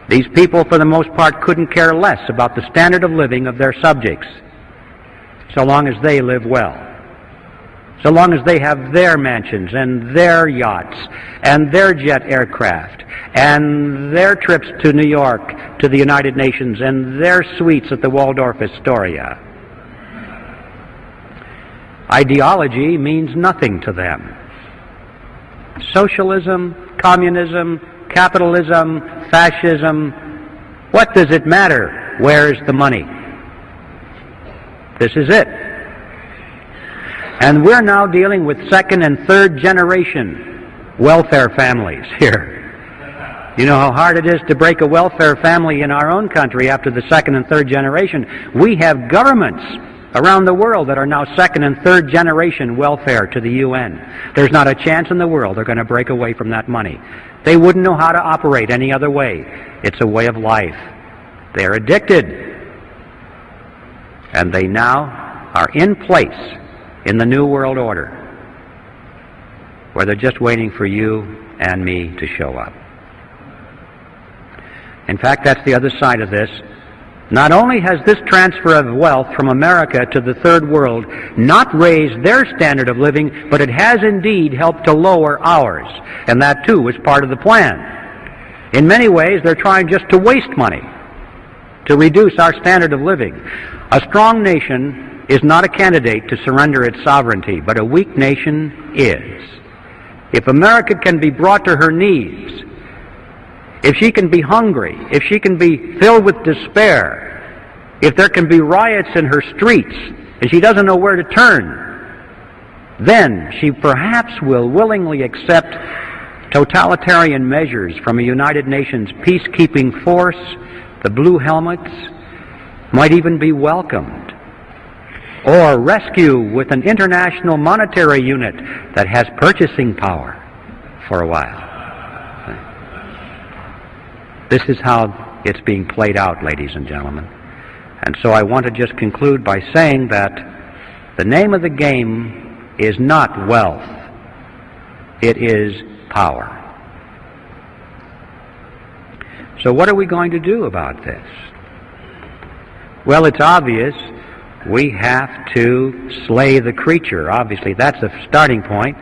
These people, for the most part, couldn't care less about the standard of living of their subjects, so long as they live well, so long as they have their mansions and their yachts and their jet aircraft and their trips to New York, to the United Nations, and their suites at the Waldorf Astoria. Ideology means nothing to them. Socialism, communism, capitalism, fascism, what does it matter? Where's the money? This is it. And we're now dealing with second and third generation welfare families here. You know how hard it is to break a welfare family in our own country after the second and third generation. We have governments around the world that are now second and third generation welfare to the UN. There's not a chance in the world they're going to break away from that money. They wouldn't know how to operate any other way. It's a way of life. They're addicted. And they now are in place in the New World Order, where they're just waiting for you and me to show up. In fact, that's the other side of this. Not only has this transfer of wealth from America to the third world not raised their standard of living, but it has indeed helped to lower ours. And that too was part of the plan. In many ways, they're trying just to waste money, to reduce our standard of living. A strong nation is not a candidate to surrender its sovereignty, but a weak nation is. If America can be brought to her knees, if she can be hungry, if she can be filled with despair, if there can be riots in her streets and she doesn't know where to turn, then she perhaps will willingly accept totalitarian measures from a United Nations peacekeeping force. The blue helmets might even be welcomed. Or rescue with an international monetary unit that has purchasing power for a while. This is how it's being played out, ladies and gentlemen. And so I want to just conclude by saying that the name of the game is not wealth. It is power. So what are we going to do about this? Well, it's obvious. We have to slay the creature. Obviously, that's a starting point.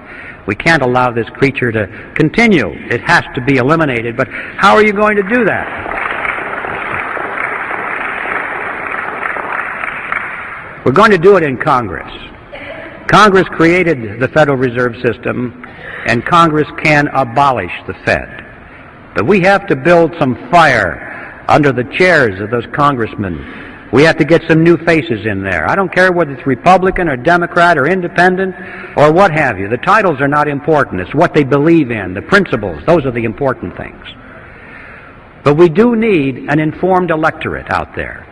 We can't allow this creature to continue. It has to be eliminated. But how are you going to do that? We're going to do it in Congress. Congress created the Federal Reserve System, and Congress can abolish the Fed. But we have to build some fire under the chairs of those congressmen. We have to get some new faces in there. I don't care whether it's Republican or Democrat or Independent or what have you. The titles are not important. It's what they believe in, the principles. Those are the important things. But we do need an informed electorate out there.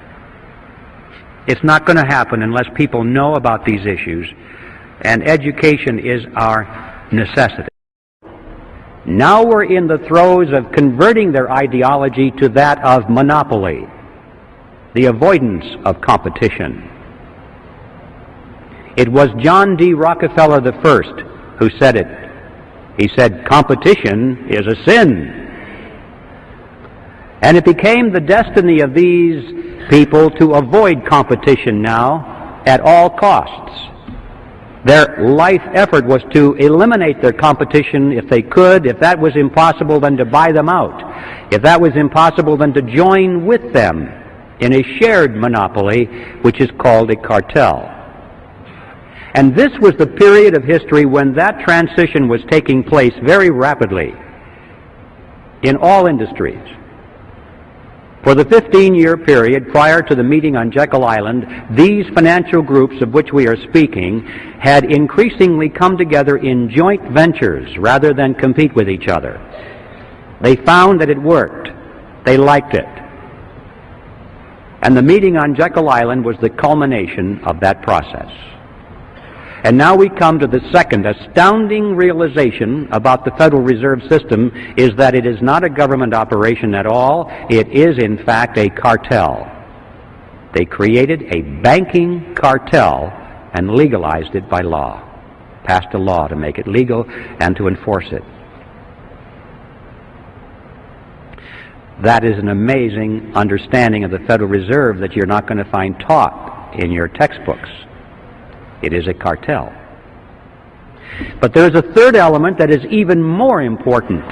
It's not going to happen unless people know about these issues, and education is our necessity. Now we're in the throes of converting their ideology to that of monopoly, the avoidance of competition. It was John D. Rockefeller I who said it. He said, "Competition is a sin." And it became the destiny of these people to avoid competition now at all costs. Their life effort was to eliminate their competition if they could. If that was impossible, then to buy them out. If that was impossible, then to join with them in a shared monopoly, which is called a cartel. And this was the period of history when that transition was taking place very rapidly in all industries. For the 15-year period prior to the meeting on Jekyll Island, these financial groups of which we are speaking had increasingly come together in joint ventures rather than compete with each other. They found that it worked. They liked it. And the meeting on Jekyll Island was the culmination of that process. And now we come to the second astounding realization about the Federal Reserve System, is that it is not a government operation at all. It is, in fact, a cartel. They created a banking cartel and legalized it by law, passed a law to make it legal and to enforce it. That is an amazing understanding of the Federal Reserve that you're not going to find taught in your textbooks. It is a cartel. But there's a third element that is even more important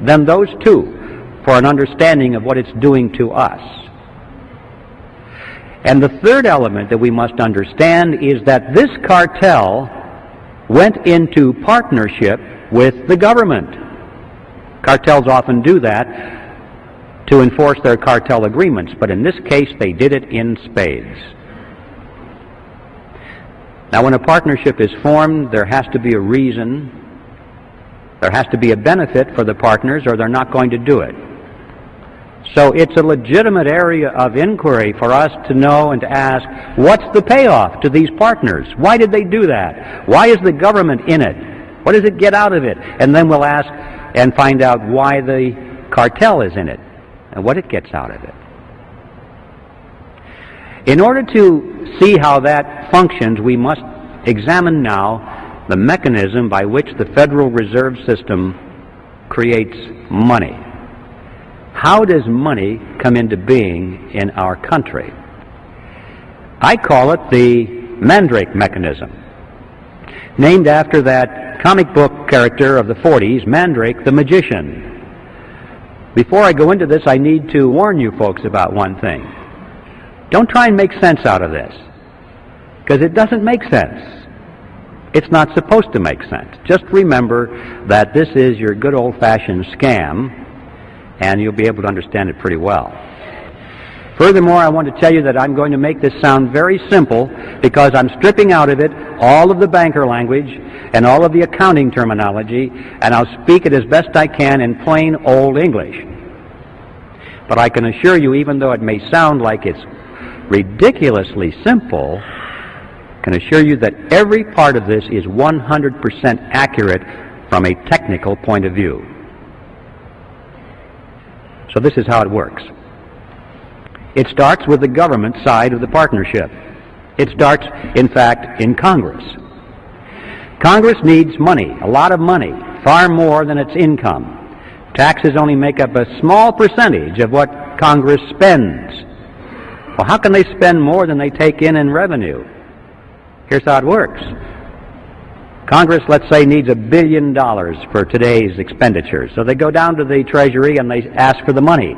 than those two for an understanding of what it's doing to us. And the third element that we must understand is that this cartel went into partnership with the government. Cartels often do that to enforce their cartel agreements, but in this case they did it in spades. Now, when a partnership is formed, there has to be a reason, there has to be a benefit for the partners, or they're not going to do it. So it's a legitimate area of inquiry for us to know and to ask, what's the payoff to these partners? Why did they do that? Why is the government in it? What does it get out of it? And then we'll ask and find out why the cartel is in it and what it gets out of it. In order to see how that functions, we must examine now the mechanism by which the Federal Reserve System creates money. How does money come into being in our country? I call it the Mandrake mechanism, named after that comic book character of the 40s, Mandrake the magician. Before I go into this, I need to warn you folks about one thing. Don't try and make sense out of this, because it doesn't make sense. It's not supposed to make sense. Just remember that this is your good old-fashioned scam, and you'll be able to understand it pretty well. Furthermore, I want to tell you that I'm going to make this sound very simple because I'm stripping out of it all of the banker language and all of the accounting terminology, and I'll speak it as best I can in plain old English. But I can assure you, even though it may sound like it's ridiculously simple, I can assure you that every part of this is 100% accurate from a technical point of view. So this is how it works. It starts with the government side of the partnership. It starts, in fact, in Congress. Congress needs money, a lot of money, far more than its income. Taxes only make up a small percentage of what Congress spends. Well, how can they spend more than they take in revenue? Here's how it works. Congress, let's say, needs $1 billion for today's expenditures. So they go down to the Treasury and they ask for the money.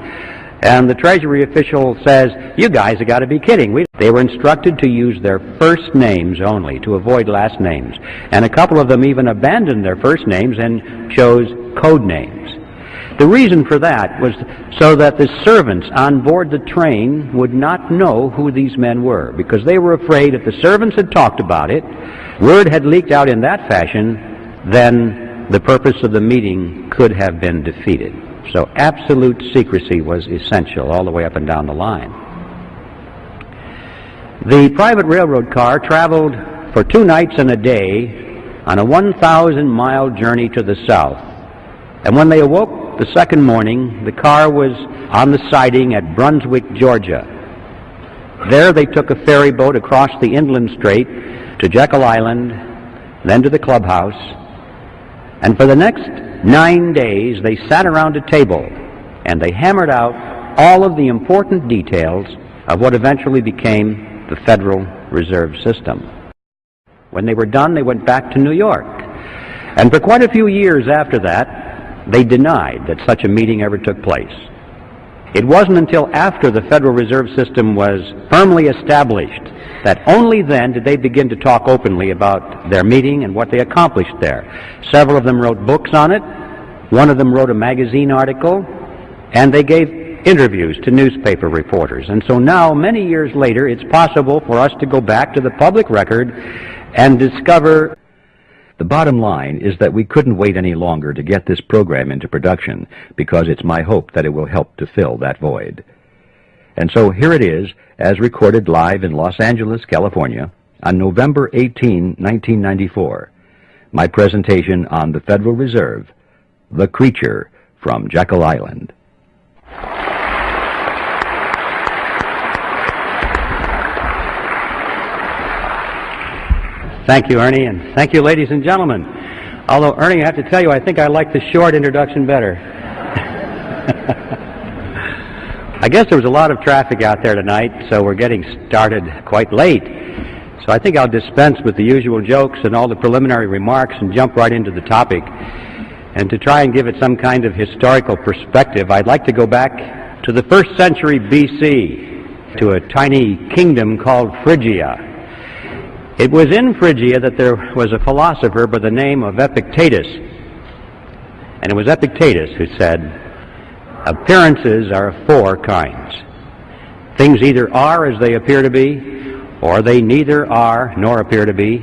And the Treasury official says, you guys have got to be kidding. They were instructed to use their first names only, to avoid last names. And a couple of them even abandoned their first names and chose code names. The reason for that was so that the servants on board the train would not know who these men were, because they were afraid if the servants had talked about it, word had leaked out in that fashion, then the purpose of the meeting could have been defeated. So absolute secrecy was essential all the way up and down the line. The private railroad car traveled for 2 nights and a day on a 1,000-mile journey to the south. And when they awoke the second morning, the car was on the siding at Brunswick, Georgia. There they took a ferry boat across the inland strait to Jekyll Island, then to the clubhouse, and for the next 9 days they sat around a table and they hammered out all of the important details of what eventually became the Federal Reserve System. When they were done, they went back to New York. And for quite a few years after that, they denied that such a meeting ever took place. It wasn't until after the Federal Reserve System was firmly established that only then did they begin to talk openly about their meeting and what they accomplished there. Several of them wrote books on it. One of them wrote a magazine article, and they gave interviews to newspaper reporters. And so now, many years later, it's possible for us to go back to the public record and discover. The bottom line is that we couldn't wait any longer to get this program into production, because it's my hope that it will help to fill that void. And so here it is, as recorded live in Los Angeles, California, on November 18, 1994, my presentation on the Federal Reserve, The Creature from Jekyll Island. Thank you, Ernie, and thank you, ladies and gentlemen. Although, Ernie, I have to tell you, I think I like the short introduction better. I guess there was a lot of traffic out there tonight, so we're getting started quite late. So I think I'll dispense with the usual jokes and all the preliminary remarks and jump right into the topic. And to try and give it some kind of historical perspective, I'd like to go back to the 1st century B.C., to a tiny kingdom called Phrygia. It was in Phrygia that there was a philosopher by the name of Epictetus. And it was Epictetus who said, appearances are of 4 kinds. Things either are as they appear to be, or they neither are nor appear to be,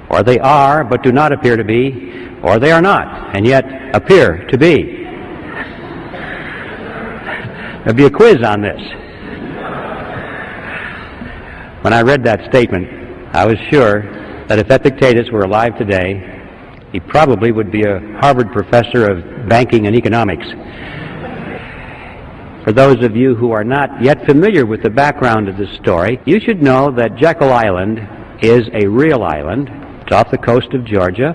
or they are but do not appear to be, or they are not and yet appear to be. There'll be a quiz on this. When I read that statement, I was sure that if Epictetus were alive today, he probably would be a Harvard professor of banking and economics. For those of you who are not yet familiar with the background of this story, you should know that Jekyll Island is a real island. It's off the coast of Georgia,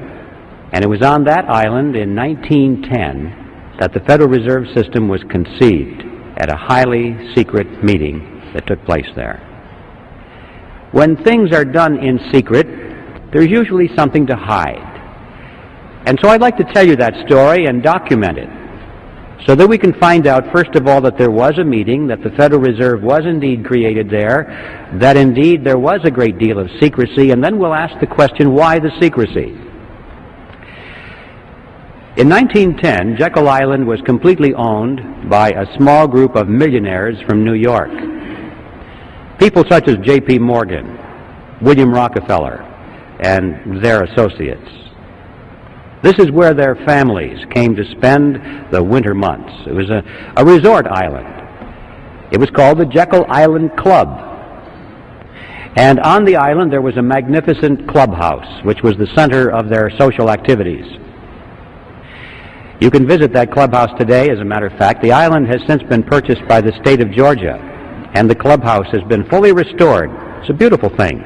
and it was on that island in 1910 that the Federal Reserve System was conceived at a highly secret meeting that took place there. When things are done in secret, there's usually something to hide. And so I'd like to tell you that story and document it, so that we can find out, first of all, that there was a meeting, that the Federal Reserve was indeed created there, that indeed there was a great deal of secrecy, and then we'll ask the question, why the secrecy? In 1910, Jekyll Island was completely owned by a small group of millionaires from New York. People such as J.P. Morgan, William Rockefeller, and their associates. This is where their families came to spend the winter months. It was a resort island. It was called the Jekyll Island Club. And on the island there was a magnificent clubhouse, which was the center of their social activities. You can visit that clubhouse today. As a matter of fact, the island has since been purchased by the state of Georgia, and the clubhouse has been fully restored. It's a beautiful thing.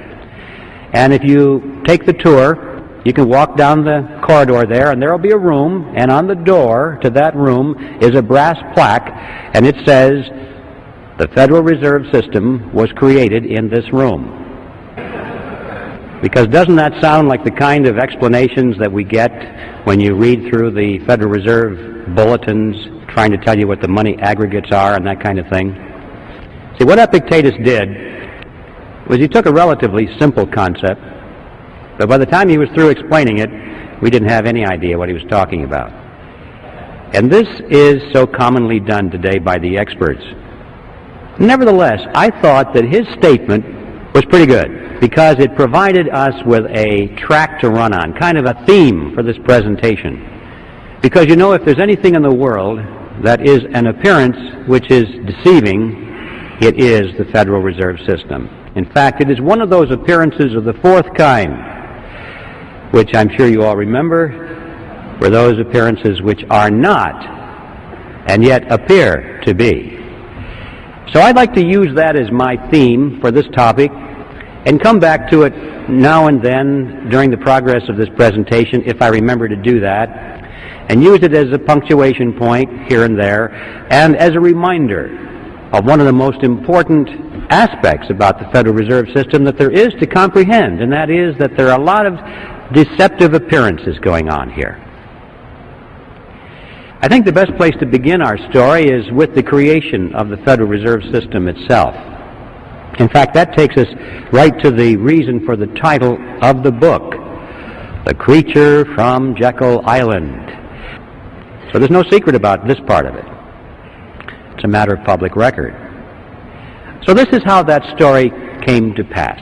And if you take the tour, you can walk down the corridor there, and there will be a room, and on the door to that room is a brass plaque, and it says, "The Federal Reserve System was created in this room." Because doesn't that sound like the kind of explanations that we get when you read through the Federal Reserve bulletins trying to tell you what the money aggregates are and that kind of thing? See, what Epictetus did was he took a relatively simple concept, but by the time he was through explaining it, we didn't have any idea what he was talking about. And this is so commonly done today by the experts. Nevertheless, I thought that his statement was pretty good, because it provided us with a track to run on, kind of a theme for this presentation. Because you know, if there's anything in the world that is an appearance which is deceiving, it is the Federal Reserve System. In fact, it is one of those appearances of the fourth kind, which I'm sure you all remember, were those appearances which are not, and yet appear to be. So I'd like to use that as my theme for this topic, and come back to it now and then during the progress of this presentation, if I remember to do that, and use it as a punctuation point here and there, and as a reminder of one of the most important aspects about the Federal Reserve System that there is to comprehend, and that is that there are a lot of deceptive appearances going on here. I think the best place to begin our story is with the creation of the Federal Reserve System itself. In fact, that takes us right to the reason for the title of the book, The Creature from Jekyll Island. So there's no secret about this part of it. It's a matter of public record. So this is how that story came to pass.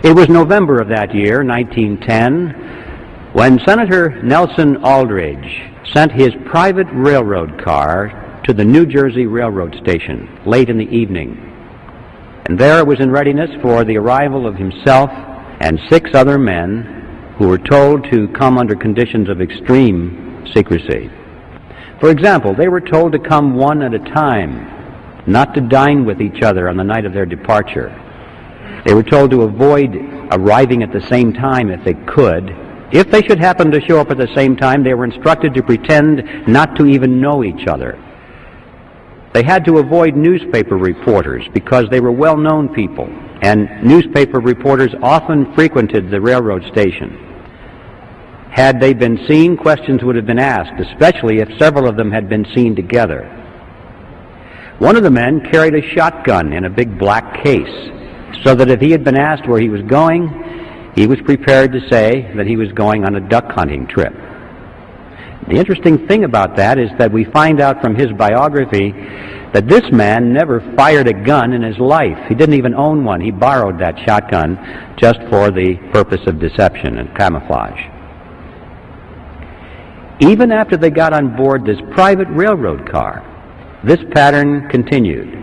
It was November of that year, 1910, when Senator Nelson Aldrich sent his private railroad car to the New Jersey Railroad Station late in the evening. And there it was in readiness for the arrival of himself and 6 other men who were told to come under conditions of extreme secrecy. For example, they were told to come one at a time, not to dine with each other on the night of their departure. They were told to avoid arriving at the same time if they could. If they should happen to show up at the same time, they were instructed to pretend not to even know each other. They had to avoid newspaper reporters because they were well-known people, and newspaper reporters often frequented the railroad station. Had they been seen, questions would have been asked, especially if several of them had been seen together. One of the men carried a shotgun in a big black case, so that if he had been asked where he was going, he was prepared to say that he was going on a duck hunting trip. The interesting thing about that is that we find out from his biography that this man never fired a gun in his life. He didn't even own one. He borrowed that shotgun just for the purpose of deception and camouflage. Even after they got on board this private railroad car, this pattern continued.